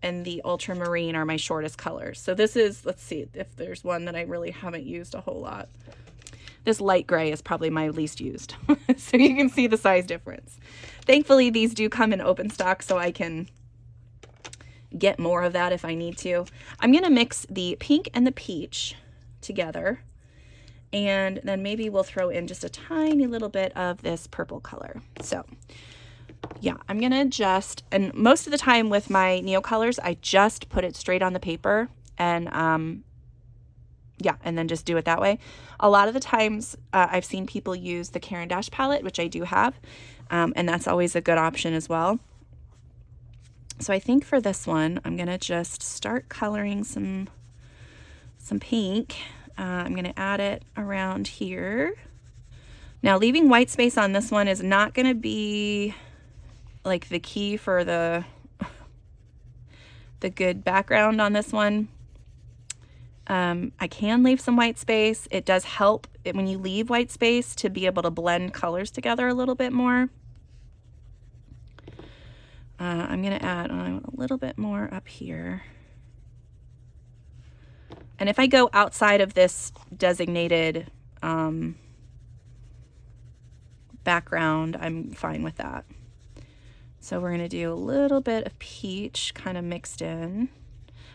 and the ultramarine are my shortest colors. So this is, let's see if there's one that I really haven't used a whole lot. This light gray is probably my least used. So you can see the size difference. Thankfully, these do come in open stock, so I can get more of that if I need to. I'm going to mix the pink and the peach together, and then maybe we'll throw in just a tiny little bit of this purple color. So yeah, I'm going to just, and most of the time with my Neocolors, I just put it straight on the paper and yeah, and then just do it that way. A lot of the times I've seen people use the Caran d'Ache palette, which I do have, and that's always a good option as well. So I think for this one, I'm gonna just start coloring some pink. I'm gonna add it around here. Now leaving white space on this one is not gonna be like the key for the good background on this one. I can leave some white space. It does help when you leave white space to be able to blend colors together a little bit more. I'm gonna add a little bit more up here. And if I go outside of this designated background, I'm fine with that. So we're gonna do a little bit of peach kind of mixed in.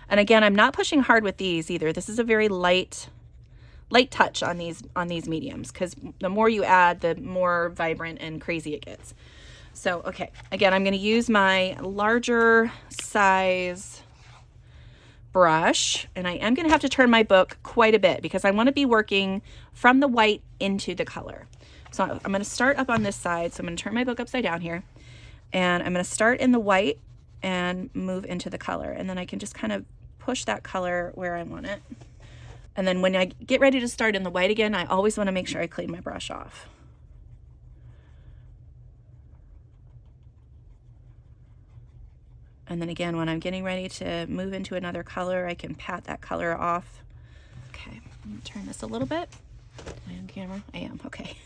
And again, I'm not pushing hard with these either. This is a very light touch on these mediums, because the more you add, the more vibrant and crazy it gets. So, okay, again, I'm gonna use my larger size brush, and I am gonna have to turn my book quite a bit because I wanna be working from the white into the color. So I'm gonna start up on this side. So I'm gonna turn my book upside down here, and I'm gonna start in the white and move into the color. And then I can just kind of push that color where I want it. And then when I get ready to start in the white again, I always wanna make sure I clean my brush off. And then again, when I'm getting ready to move into another color, I can pat that color off. Okay, I'm gonna turn this a little bit. Am I on camera? I am, okay.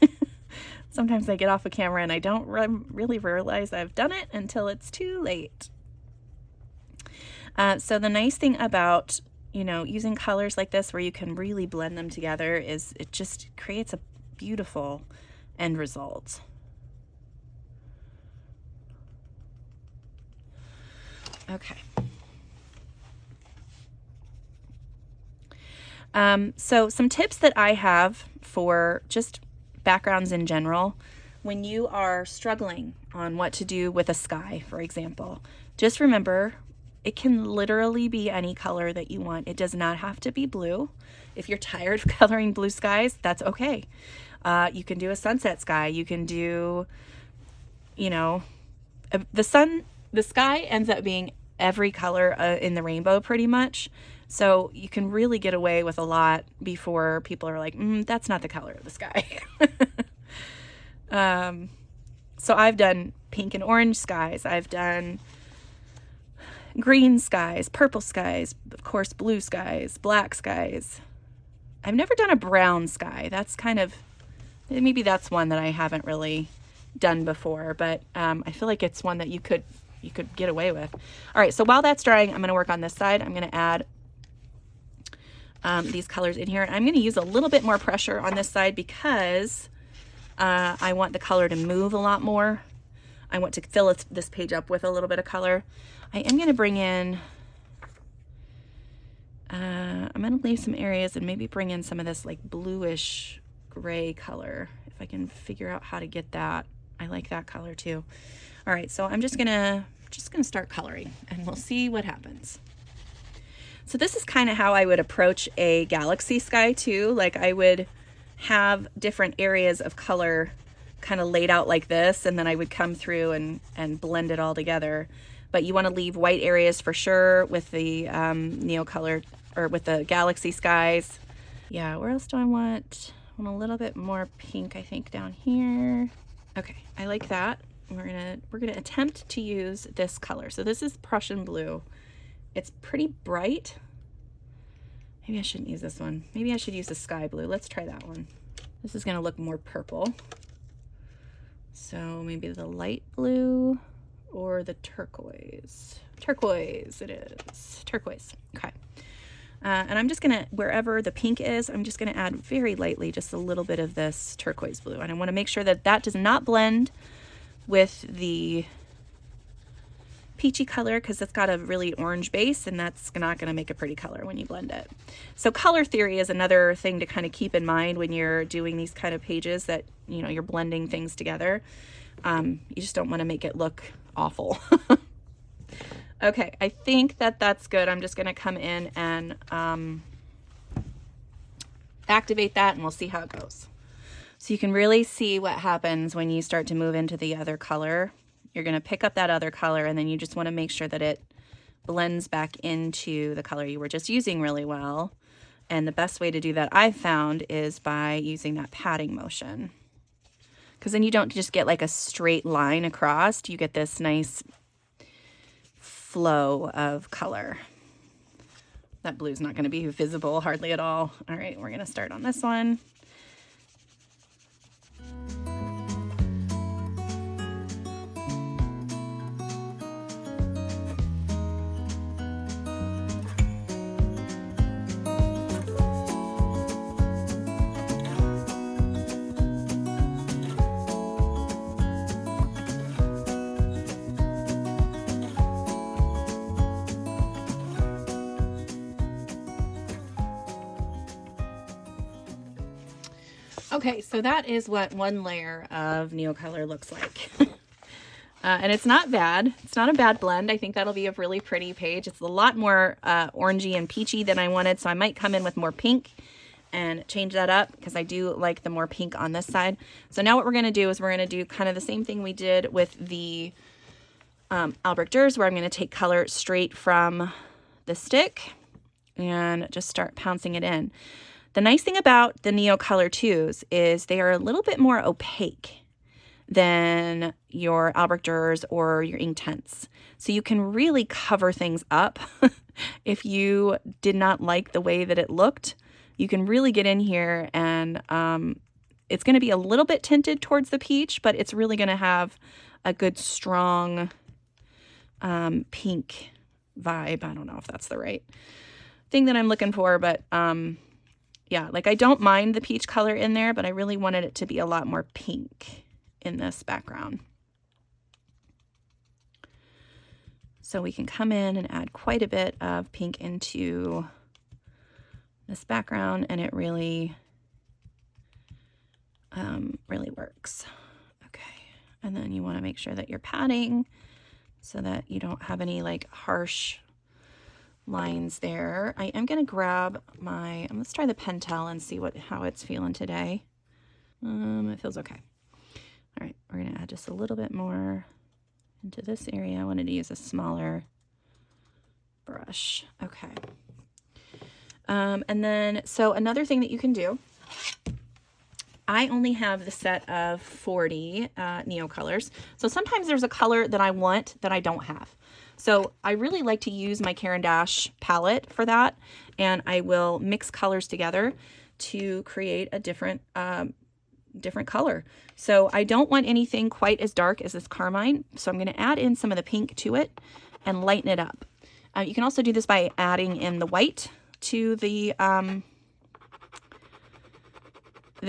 Sometimes I get off of camera and I don't really realize I've done it until it's too late. So the nice thing about, using colors like this where you can really blend them together is it just creates a beautiful end result. Okay. So some tips that I have for just backgrounds in general, when you are struggling on what to do with a sky, for example, just remember it can literally be any color that you want. It does not have to be blue. If you're tired of coloring blue skies, that's okay. You can do a sunset sky. You can do, the sky ends up being every color in the rainbow pretty much. So you can really get away with a lot before people are like, that's not the color of the sky. So I've done pink and orange skies. I've done green skies, purple skies, of course, blue skies, black skies. I've never done a brown sky. That's maybe that's one that I haven't really done before, but I feel like it's one that you could get away with. All right, so while that's drying, I'm going to work on this side. I'm going to add these colors in here. I'm going to use a little bit more pressure on this side because I want the color to move a lot more. I want to fill this page up with a little bit of color. I am going to bring in, I'm going to leave some areas and maybe bring in some of this like bluish gray color. If I can figure out how to get that. I like that color too. All right, so I'm just gonna start coloring and we'll see what happens. So this is kind of how I would approach a galaxy sky too. Like I would have different areas of color kind of laid out like this, and then I would come through and blend it all together. But you want to leave white areas for sure with the Neocolor or with the galaxy skies. Yeah, where else do I want? I want a little bit more pink, I think, down here. Okay, I like that. We're gonna attempt to use this color. So this is Prussian blue. It's pretty bright. Maybe I shouldn't use this one. Maybe I should use the sky blue. Let's try that one. This is gonna look more purple. So maybe the light blue or the turquoise. Turquoise it is. Turquoise. Okay. And I'm just gonna, wherever the pink is, I'm just gonna add very lightly just a little bit of this turquoise blue. And I wanna make sure that that does not blend with the peachy color because it's got a really orange base, and that's not going to make a pretty color when you blend it. So color theory is another thing to kind of keep in mind when you're doing these kind of pages that, you're blending things together. You just don't want to make it look awful. Okay, I think that that's good. I'm just going to come in and activate that, and we'll see how it goes. So you can really see what happens when you start to move into the other color. you're going to pick up that other color, and then you just want to make sure that it blends back into the color you were just using really well. And the best way to do that, I've found, is by using that patting motion. Because then you don't just get like a straight line across, you get this nice flow of color. That blue's not going to be visible hardly at all. All right, we're going to start on this one. Okay, so that is what one layer of Neocolor looks like. And it's not bad. It's not a bad blend. I think that'll be a really pretty page. It's a lot more orangey and peachy than I wanted, so I might come in with more pink and change that up because I do like the more pink on this side. So now what we're going to do is we're going to do kind of the same thing we did with the Albrecht Dürers, where I'm going to take color straight from the stick and just start pouncing it in. The nice thing about the Neocolor 2s is they are a little bit more opaque than your Albrecht Dürers or your Inktense. So you can really cover things up. If you did not like the way that it looked, you can really get in here and it's going to be a little bit tinted towards the peach, but it's really going to have a good strong pink vibe. I don't know if that's the right thing that I'm looking for, but yeah, like I don't mind the peach color in there, but I really wanted it to be a lot more pink in this background. So we can come in and add quite a bit of pink into this background, and it really, really works. Okay, and then you want to make sure that you're patting so that you don't have any like harsh lines there. I am going to grab my, let's try the Pentel and see how it's feeling today. It feels okay. All right, we're going to add just a little bit more into this area. I wanted to use a smaller brush. Okay. And then, so another thing that you can do, I only have the set of 40 Neocolors. So sometimes there's a color that I want that I don't have. So I really like to use my Caran d'Ache palette for that, and I will mix colors together to create a different color. So I don't want anything quite as dark as this carmine, so I'm going to add in some of the pink to it and lighten it up. You can also do this by adding in the white to the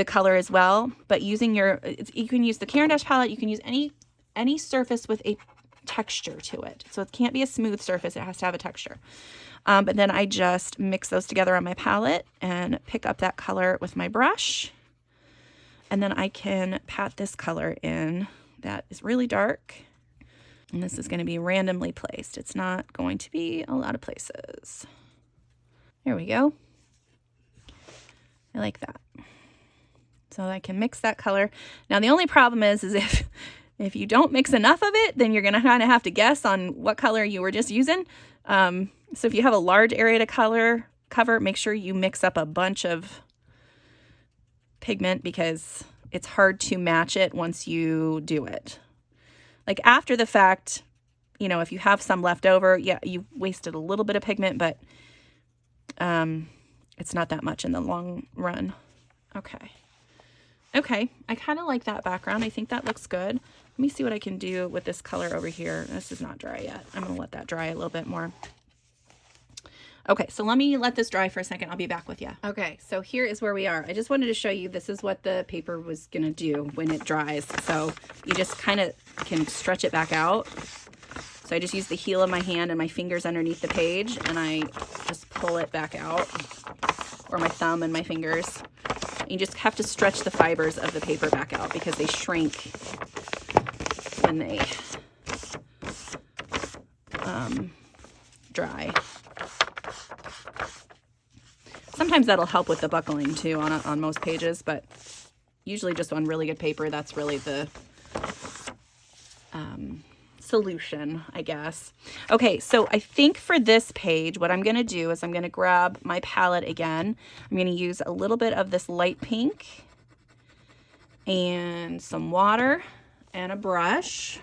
color as well, but using you can use the Caran d'Ache palette, you can use any surface with a texture to it. So it can't be a smooth surface, it has to have a texture. But then I just mix those together on my palette and pick up that color with my brush. And then I can pat this color in that is really dark. And this is going to be randomly placed. It's not going to be a lot of places. There we go. I like that. So I can mix that color. Now the only problem is if you don't mix enough of it, then you're going to kind of have to guess on what color you were just using. So if you have a large area to cover, make sure you mix up a bunch of pigment because it's hard to match it once you do it. Like after the fact, you know, if you have some left over, yeah, you wasted a little bit of pigment, but it's not that much in the long run. Okay. Okay, I kind of like that background. I think that looks good. Let me see what I can do with this color over here. This is not dry yet. I'm going to let that dry a little bit more. Okay, so let me let this dry for a second. I'll be back with you. Okay, so here is where we are. I just wanted to show you this is what the paper was going to do when it dries. So you just kind of can stretch it back out. So I just use the heel of my hand and my fingers underneath the page, and I just pull it back out, or my thumb and my fingers. You just have to stretch the fibers of the paper back out because they shrink when they dry. Sometimes that'll help with the buckling too on most pages, but usually just on really good paper, that's really the solution, I guess. Okay, so I think for this page, what I'm going to do is I'm going to grab my palette again. I'm going to use a little bit of this light pink and some water and a brush.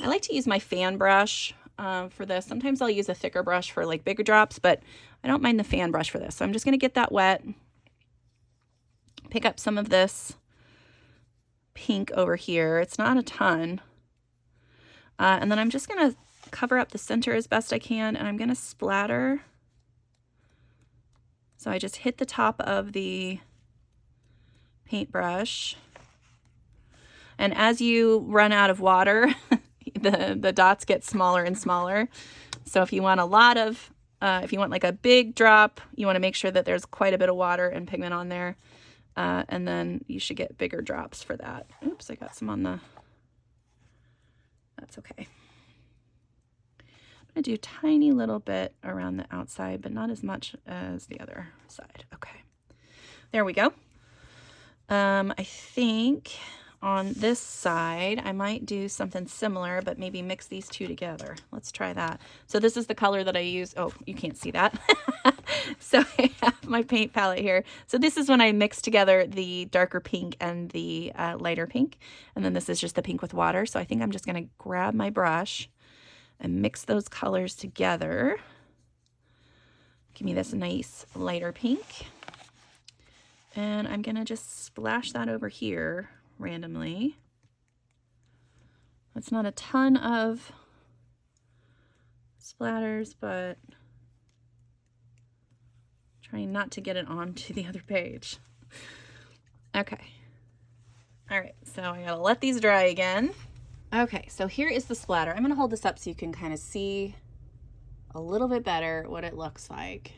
I like to use my fan brush for this. Sometimes I'll use a thicker brush for like bigger drops, but I don't mind the fan brush for this. So I'm just going to get that wet. Pick up some of this pink over here. It's not a ton. And then I'm just going to cover up the center as best I can, and I'm going to splatter. So I just hit the top of the paintbrush. And as you run out of water, the dots get smaller and smaller. So if you want a lot of, if you want like a big drop, you want to make sure that there's quite a bit of water and pigment on there. And then you should get bigger drops for that. Oops, I got some on the... That's okay. I'm going to do a tiny little bit around the outside, but not as much as the other side. Okay. There we go. I think on this side, I might do something similar, but maybe mix these two together. Let's try that. So this is the color that I use. Oh, you can't see that. So I have my paint palette here. So this is when I mix together the darker pink and the lighter pink. And then this is just the pink with water. So I think I'm just going to grab my brush and mix those colors together. Give me this nice lighter pink. And I'm going to just splash that over here randomly. That's not a ton of splatters, but trying not to get it onto the other page. Okay. All right, so I gotta let these dry again. Okay, so here is the splatter. I'm gonna hold this up so you can kind of see a little bit better what it looks like.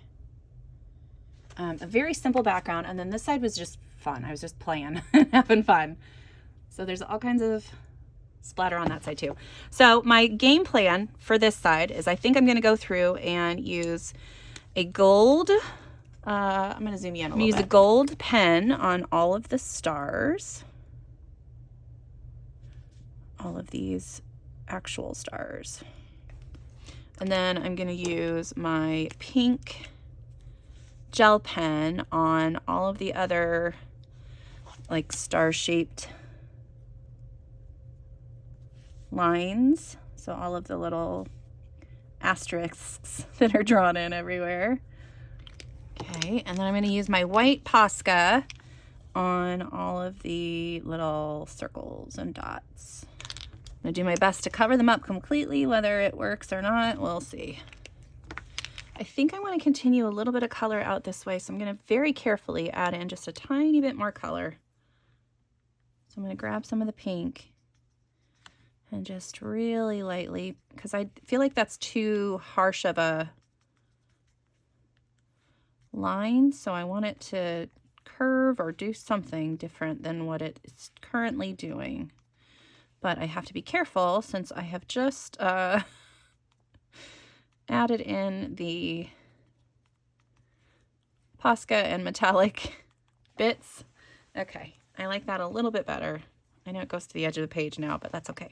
A very simple background, and then this side was just fun. I was just playing and having fun. So there's all kinds of splatter on that side too. So my game plan for this side is I think I'm gonna go through and use a gold, I'm going to zoom you in a little bit. I'm going to use a gold pen on all of the stars. All of these actual stars. And then I'm going to use my pink gel pen on all of the other like star-shaped lines. So all of the little asterisks that are drawn in everywhere. Okay, and then I'm going to use my white Posca on all of the little circles and dots. I'm going to do my best to cover them up completely. Whether it works or not, we'll see. I think I want to continue a little bit of color out this way, so I'm going to very carefully add in just a tiny bit more color. So I'm going to grab some of the pink and just really lightly, because I feel like that's too harsh of a line, so I want it to curve or do something different than what it is currently doing. But I have to be careful since I have just added in the Posca and metallic bits. Okay, I like that a little bit better. I know it goes to the edge of the page now, but that's okay.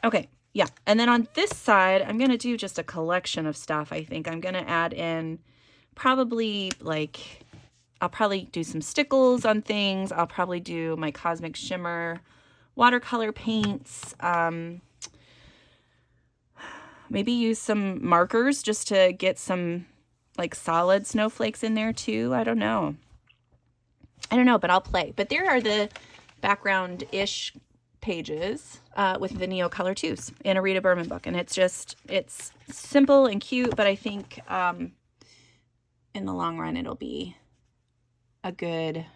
Okay, yeah, and then on this side, I'm going to do just a collection of stuff. I think I'm going to add in probably like, I'll probably do some stickles on things. I'll probably do my Cosmic Shimmer watercolor paints. Maybe use some markers just to get some like solid snowflakes in there too. I don't know, but I'll play. But there are the background-ish pages with the Neocolor 2s in a Rita Berman book. And it's simple and cute, but I think in the long run, it'll be a good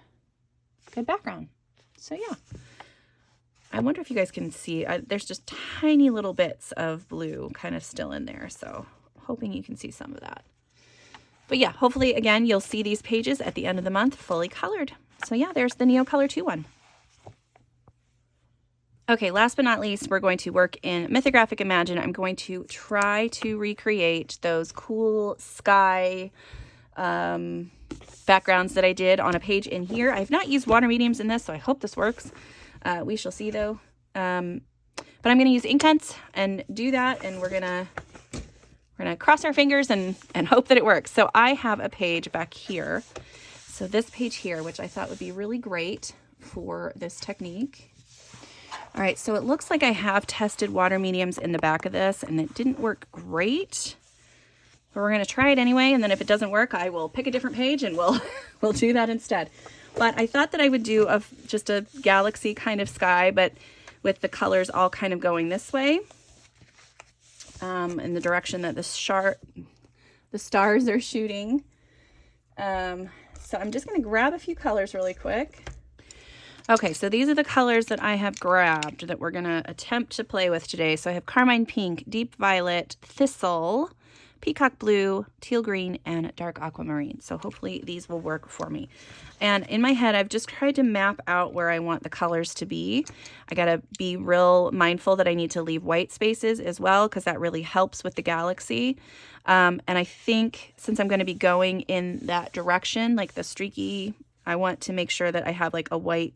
background. So yeah, I wonder if you guys can see, there's just tiny little bits of blue kind of still in there. So hoping you can see some of that. But yeah, hopefully again, you'll see these pages at the end of the month fully colored. So yeah, there's the Neocolor 2 one. Okay, last but not least, we're going to work in Mythographic Imagine. I'm going to try to recreate those cool sky backgrounds that I did on a page in here. I have not used water mediums in this, so I hope this works. We shall see though. But But I'm going to use Inktense and do that, and we're gonna cross our fingers and hope that it works. So I have a page back here. So this page here, which I thought would be really great for this technique. All right, so it looks like I have tested water mediums in the back of this, and it didn't work great. But we're going to try it anyway, and then if it doesn't work, I will pick a different page and we'll do that instead. But I thought that I would do just a galaxy kind of sky, but with the colors all kind of going this way, in the direction that the stars are shooting. So I'm just going to grab a few colors really quick. Okay, so these are the colors that I have grabbed that we're going to attempt to play with today. So I have carmine pink, deep violet, thistle, peacock blue, teal green, and dark aquamarine. So hopefully these will work for me. And in my head, I've just tried to map out where I want the colors to be. I got to be real mindful that I need to leave white spaces as well, because that really helps with the galaxy. And I think since I'm going to be going in that direction, like the streaky, I want to make sure that I have like a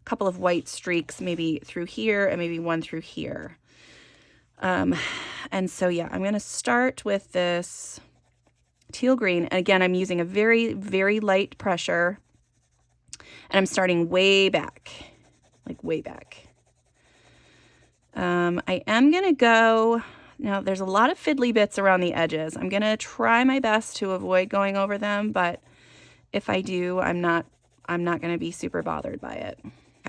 couple of white streaks maybe through here and maybe one through here. And so, yeah, I'm going to start with this teal green. And again, I'm using a very, very light pressure, and I'm starting way back, like way back. I am going to go, now there's a lot of fiddly bits around the edges. I'm going to try my best to avoid going over them, but if I do, I'm not going to be super bothered by it.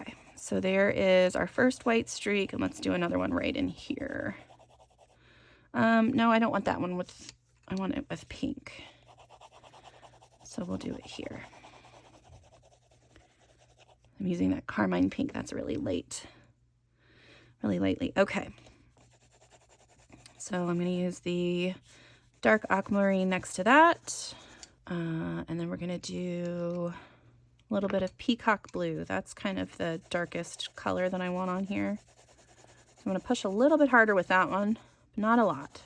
Okay, so there is our first white streak, and let's do another one right in here. No, I don't want that one I want it with pink. So we'll do it here. I'm using that carmine pink. That's really lightly. Okay. So I'm going to use the dark aquamarine next to that. And then we're going to do a little bit of peacock blue. That's kind of the darkest color that I want on here. So I'm going to push a little bit harder with that one, but not a lot.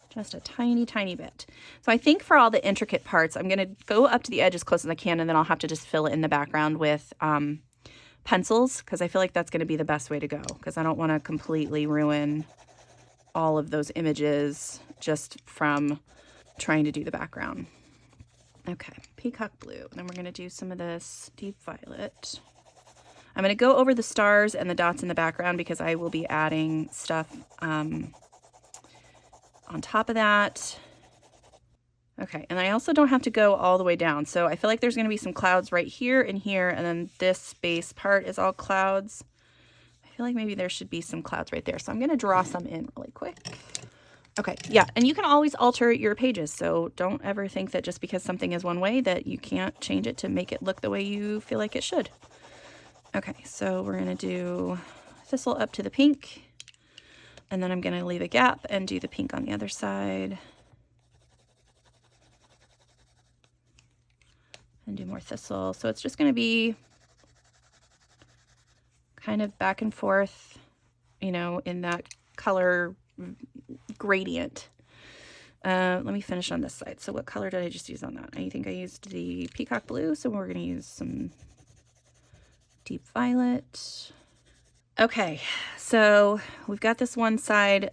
Just a tiny, tiny bit. So I think for all the intricate parts, I'm going to go up to the edge as close as I can, and then I'll have to just fill it in the background with pencils, because I feel like that's going to be the best way to go, because I don't want to completely ruin all of those images just from trying to do the background. Okay, peacock blue. And then we're going to do some of this deep violet. I'm going to go over the stars and the dots in the background because I will be adding stuff on top of that. Okay, and I also don't have to go all the way down. So I feel like there's going to be some clouds right here and here, and then this base part is all clouds. I feel like maybe there should be some clouds right there. So I'm going to draw some in really quick. Okay, yeah, and you can always alter your pages. So don't ever think that just because something is one way that you can't change it to make it look the way you feel like it should. Okay, so we're going to do thistle up to the pink. And then I'm going to leave a gap and do the pink on the other side. And do more thistle. So it's just going to be kind of back and forth, you know, in that color gradient. Let me finish on this side. So what color did I just use on that? I think I used the peacock blue. So we're going to use some deep violet. Okay, so we've got this one side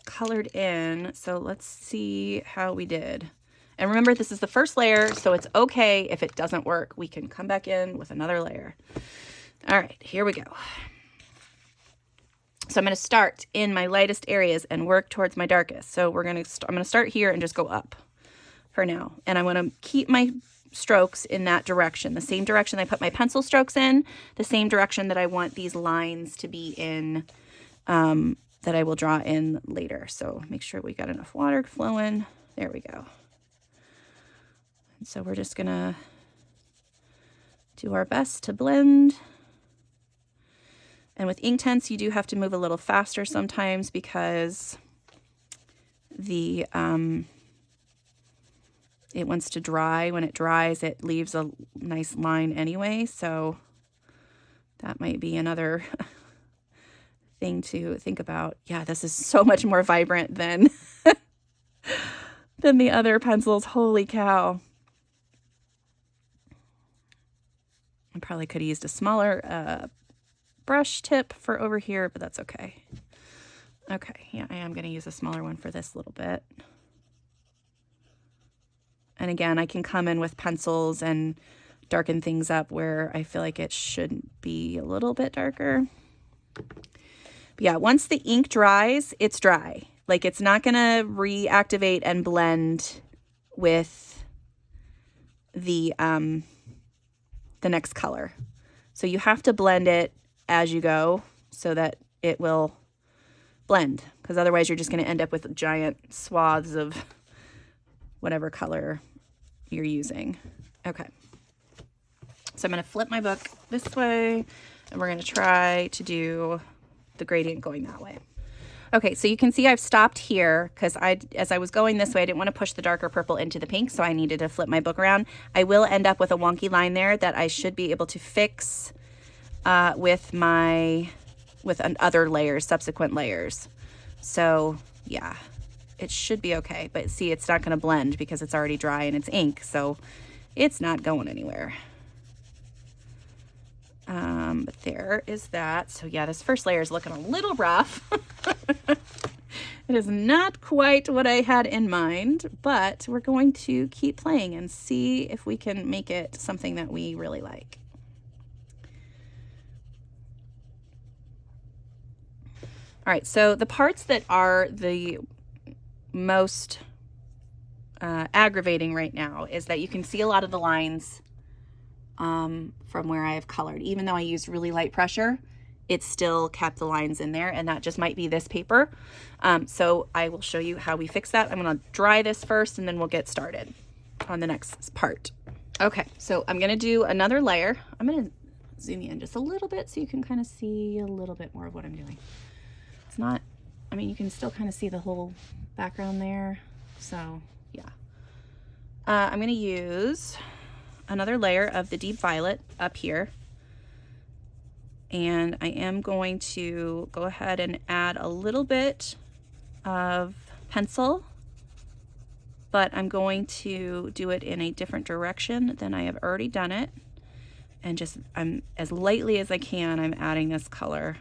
colored in, so let's see how we did. And remember, this is the first layer, so it's okay if it doesn't work. We can come back in with another layer. All right, here we go. So I'm going to start in my lightest areas and work towards my darkest. So I'm going to start here and just go up for now. And I want to keep my strokes in that direction, the same direction I put my pencil strokes in, the same direction that I want these lines to be in, that I will draw in later. So make sure we got enough water flowing. There we go. And so we're just gonna do our best to blend. And with Inktense, you do have to move a little faster sometimes because it wants to dry. When it dries, it leaves a nice line anyway. So that might be another thing to think about. Yeah, this is so much more vibrant than the other pencils. Holy cow. I probably could have used a smaller brush tip for over here, but that's okay. Okay, yeah, I am going to use a smaller one for this little bit. And again, I can come in with pencils and darken things up where I feel like it should be a little bit darker. But yeah, once the ink dries, it's dry. Like, it's not going to reactivate and blend with the next color. So you have to blend it as you go so that it will blend, because otherwise you're just going to end up with giant swaths of whatever color you're using. Okay. So I'm going to flip my book this way, and we're going to try to do the gradient going that way. Okay, so you can see I've stopped here because as I was going this way, I didn't want to push the darker purple into the pink, so I needed to flip my book around. I will end up with a wonky line there that I should be able to fix with other layers, subsequent layers. So yeah, it should be okay. But see, it's not going to blend because it's already dry and it's ink, so it's not going anywhere. But there is that. So yeah, this first layer is looking a little rough. It is not quite what I had in mind, but we're going to keep playing and see if we can make it something that we really like. All right, so the parts that are the most aggravating right now is that you can see a lot of the lines from where I have colored. Even though I used really light pressure, it still kept the lines in there, and that just might be this paper. So I will show you how we fix that. I'm going to dry this first, and then we'll get started on the next part. Okay, so I'm going to do another layer. I'm going to zoom in just a little bit so you can kind of see a little bit more of what I'm doing. It's not, I mean, you can still kind of see the whole background there. So yeah, I'm going to use another layer of the deep violet up here, and I am going to go ahead and add a little bit of pencil, but I'm going to do it in a different direction than I have already done it, and just I'm as lightly as I can, I'm adding this color.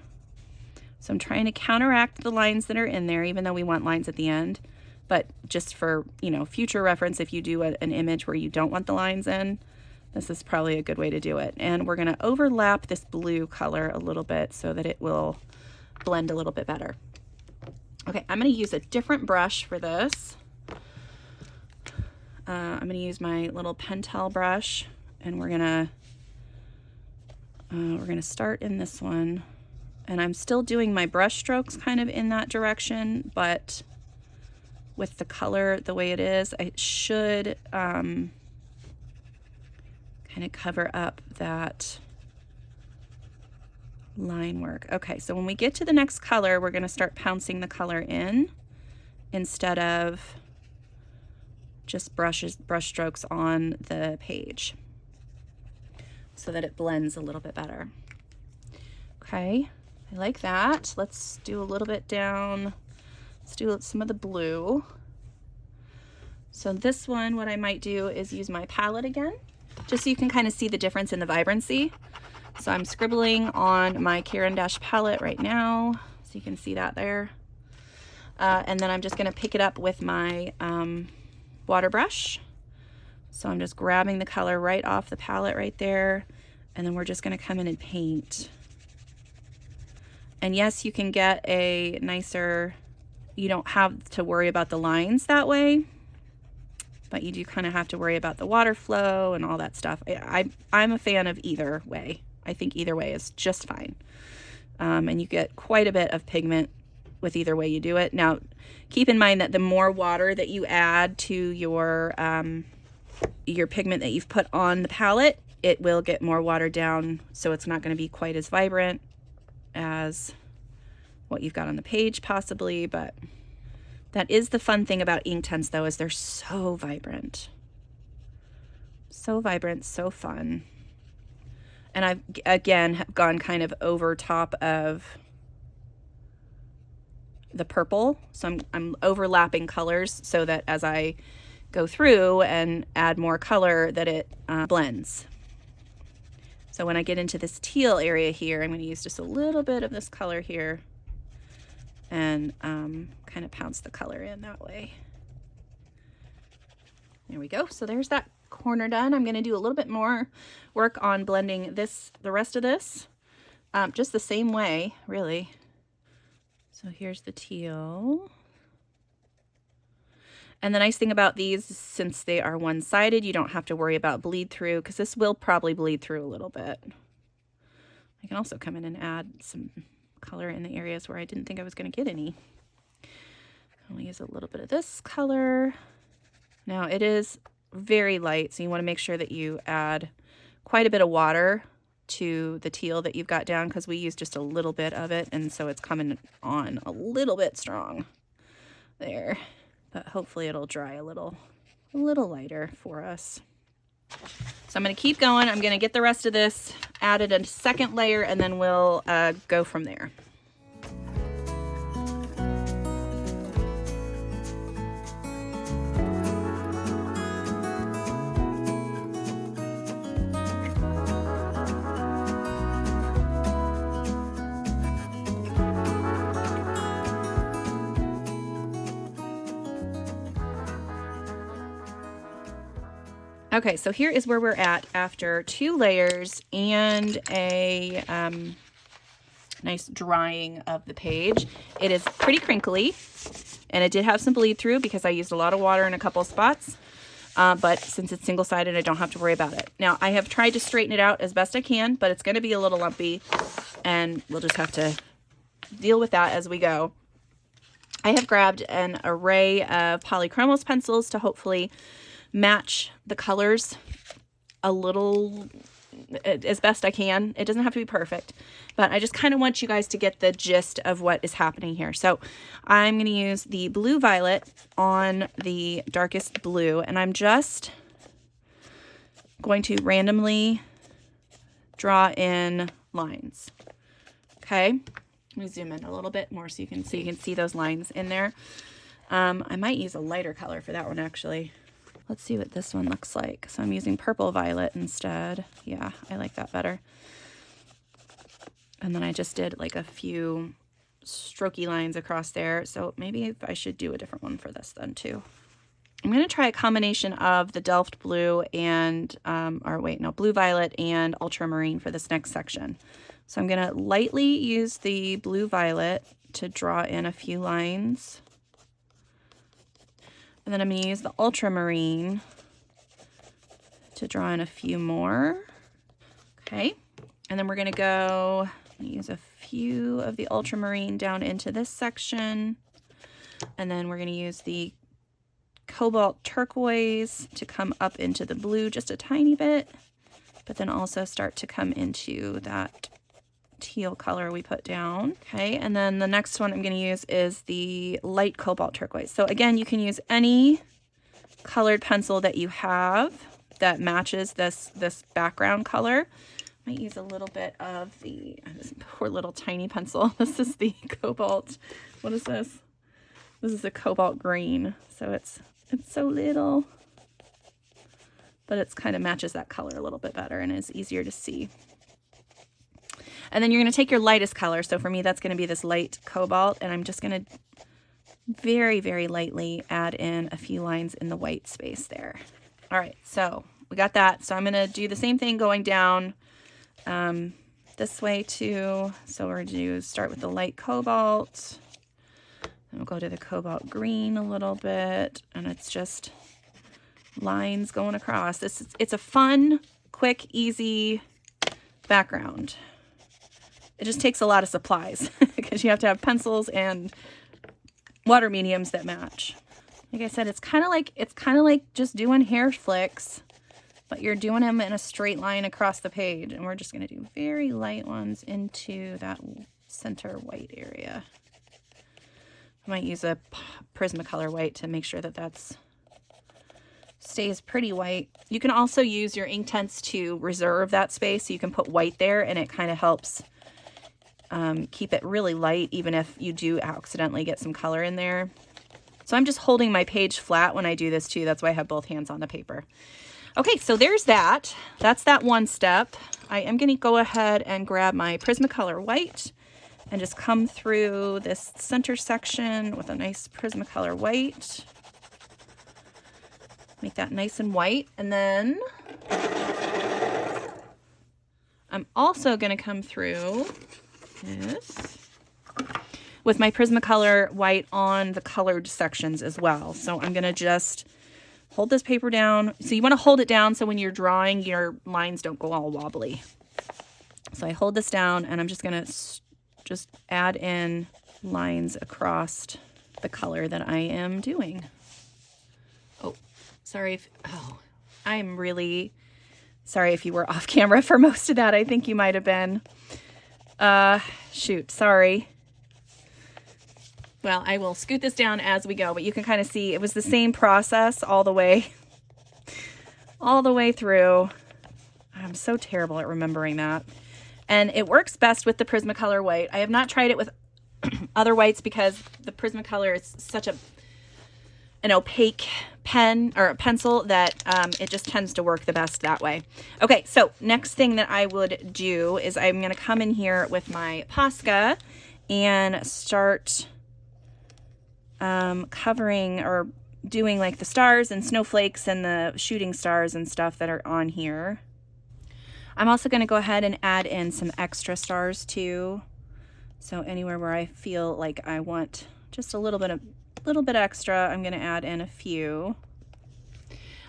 So I'm trying to counteract the lines that are in there, even though we want lines at the end. But just for, you know, future reference, if you do an image where you don't want the lines in, this is probably a good way to do it. And we're going to overlap this blue color a little bit so that it will blend a little bit better. Okay, I'm going to use a different brush for this. I'm going to use my little Pentel brush, and we're going to start in this one. And I'm still doing my brush strokes kind of in that direction, but with the color the way it is, I should kind of cover up that line work. Okay, so when we get to the next color, we're going to start pouncing the color in instead of just brush strokes on the page so that it blends a little bit better. Okay, I like that. Let's do a little bit down. Let's do some of the blue. So this one, what I might do is use my palette again, just so you can kind of see the difference in the vibrancy. So I'm scribbling on my Caran d'Ache palette right now, so you can see that there. And then I'm just going to pick it up with my water brush. So I'm just grabbing the color right off the palette right there, and then we're just going to come in and paint. And yes, you can get a nicer, you don't have to worry about the lines that way, but you do kind of have to worry about the water flow and all that stuff. I'm a fan of either way. I think either way is just fine. And you get quite a bit of pigment with either way you do it. Now, keep in mind that the more water that you add to your pigment that you've put on the palette, it will get more watered down, so it's not going to be quite as vibrant as what you've got on the page possibly. But that is the fun thing about Inktense, though, is they're so vibrant. So vibrant, so fun. And I've, again, have gone kind of over top of the purple. So I'm overlapping colors so that as I go through and add more color that it blends. So when I get into this teal area here, I'm going to use just a little bit of this color here and kind of pounce the color in that way. There we go. So there's that corner done. I'm going to do a little bit more work on blending the rest of this, just the same way, really. So here's the teal. And the nice thing about these, since they are one-sided, you don't have to worry about bleed through, because this will probably bleed through a little bit. I can also come in and add some color in the areas where I didn't think I was going to get any. I'll use a little bit of this color. Now it is very light, so you want to make sure that you add quite a bit of water to the teal that you've got down, because we use just a little bit of it, and so it's coming on a little bit strong there. But hopefully it'll dry a little lighter for us. So I'm going to keep going. I'm going to get the rest of this added a second layer, and then we'll go from there. Okay, so here is where we're at after 2 layers and a nice drying of the page. It is pretty crinkly, and it did have some bleed through because I used a lot of water in a couple spots, but since it's single-sided, I don't have to worry about it. Now, I have tried to straighten it out as best I can, but it's going to be a little lumpy, and we'll just have to deal with that as we go. I have grabbed an array of polychromos pencils to hopefully match the colors a little as best I can. It doesn't have to be perfect, but I just kind of want you guys to get the gist of what is happening here. So I'm going to use the blue violet on the darkest blue, and I'm just going to randomly draw in lines. Okay, let me zoom in a little bit more so you can see those lines in there. I might use a lighter color for that one, actually. Let's see what this one looks like. So I'm using purple violet instead. Yeah, I like that better. And then I just did like a few strokey lines across there. So maybe I should do a different one for this then too. I'm going to try a combination of the Delft blue and, blue violet and ultramarine for this next section. So I'm going to lightly use the blue violet to draw in a few lines. And then I'm going to use the ultramarine to draw in a few more. Okay. And then we're going to use a few of the ultramarine down into this section. And then we're going to use the cobalt turquoise to come up into the blue just a tiny bit, but then also start to come into that teal color we put down. Okay, and then the next one I'm going to use is the light cobalt turquoise. So again, you can use any colored pencil that you have that matches this background color. I might use a little bit of this poor little tiny pencil. This is the cobalt. What is this? This is a cobalt green. So it's so little, but it's kind of matches that color a little bit better and is easier to see. And then you're going to take your lightest color. So for me, that's going to be this light cobalt. And I'm just going to very, very lightly add in a few lines in the white space there. All right, so we got that. So I'm going to do the same thing going down this way too. So we're going to start with the light cobalt. Then we'll go to the cobalt green a little bit. And it's just lines going across. It's a fun, quick, easy background. It just takes a lot of supplies because you have to have pencils and water mediums that match. Like I said, it's kind of like just doing hair flicks, but you're doing them in a straight line across the page. And we're just going to do very light ones into that center white area. I might use a Prismacolor white to make sure that stays pretty white. You can also use your Inktense to reserve that space. So you can put white there and it kind of helps keep it really light, even if you do accidentally get some color in there. So I'm just holding my page flat when I do this too. That's why I have both hands on the paper. Okay, so there's that. That's that one step. I am going to go ahead and grab my Prismacolor white and just come through this center section with a nice Prismacolor white. Make that nice and white. And then I'm also going to come through this with my Prismacolor white on the colored sections as well. So I'm going to just hold this paper down. So you want to hold it down so when you're drawing, your lines don't go all wobbly. So I hold this down and I'm just going to just add in lines across the color that I am doing. Oh, sorry. I'm really sorry if you were off camera for most of that. I think you might have been. Shoot, sorry. Well, I will scoot this down as we go, but you can kind of see it was the same process all the way through. I'm so terrible at remembering that. And it works best with the Prismacolor white. I have not tried it with other whites because the Prismacolor is such an opaque pen or pencil that it just tends to work the best that way. Okay, so next thing that I would do is I'm going to come in here with my Posca and start covering or doing like the stars and snowflakes and the shooting stars and stuff that are on here. I'm also going to go ahead and add in some extra stars too. So anywhere where I feel like I want just a little bit extra, I'm going to add in a few.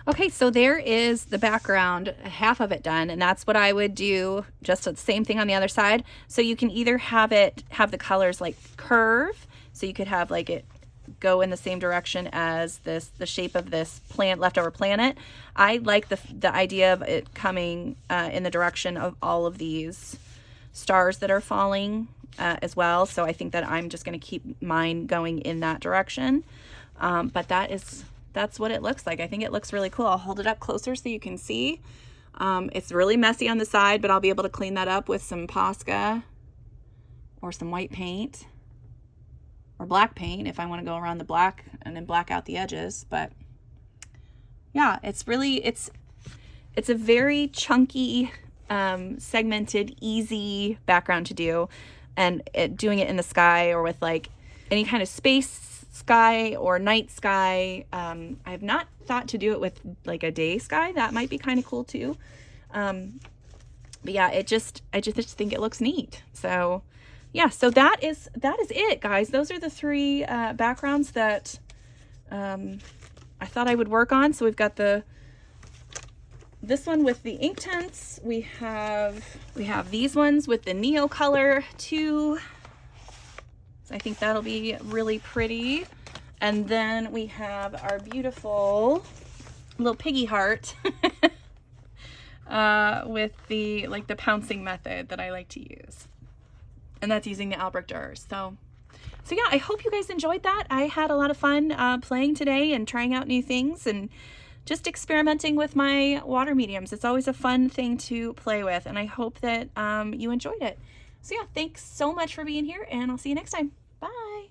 Okay, so there is the background, half of it done, and that's what I would do, just the same thing on the other side. So you can either have the colors like curve, so you could have like it go in the same direction as the shape of this leftover planet. I like the idea of it coming in the direction of all of these stars that are falling as well. So I think that I'm just going to keep mine going in that direction. But that's what it looks like. I think it looks really cool. I'll hold it up closer so you can see. It's really messy on the side, but I'll be able to clean that up with some Posca or some white paint. Or black paint if I want to go around the black and then black out the edges. But yeah, it's a very chunky, segmented, easy background to do. And doing it in the sky or with like any kind of space sky or night sky. I have not thought to do it with like a day sky. That might be kind of cool too. But yeah, I just think it looks neat. So yeah, so that is it, guys. Those are the three backgrounds that I thought I would work on. So we've got this one with the Inktense. We have these ones with the Neocolor too. So I think that'll be really pretty. And then we have our beautiful little piggy heart with the pouncing method that I like to use. And that's using the Albrecht Dürer. So yeah, I hope you guys enjoyed that. I had a lot of fun playing today and trying out new things and just experimenting with my water mediums. It's always a fun thing to play with, and I hope that you enjoyed it. So yeah, thanks so much for being here, and I'll see you next time. Bye.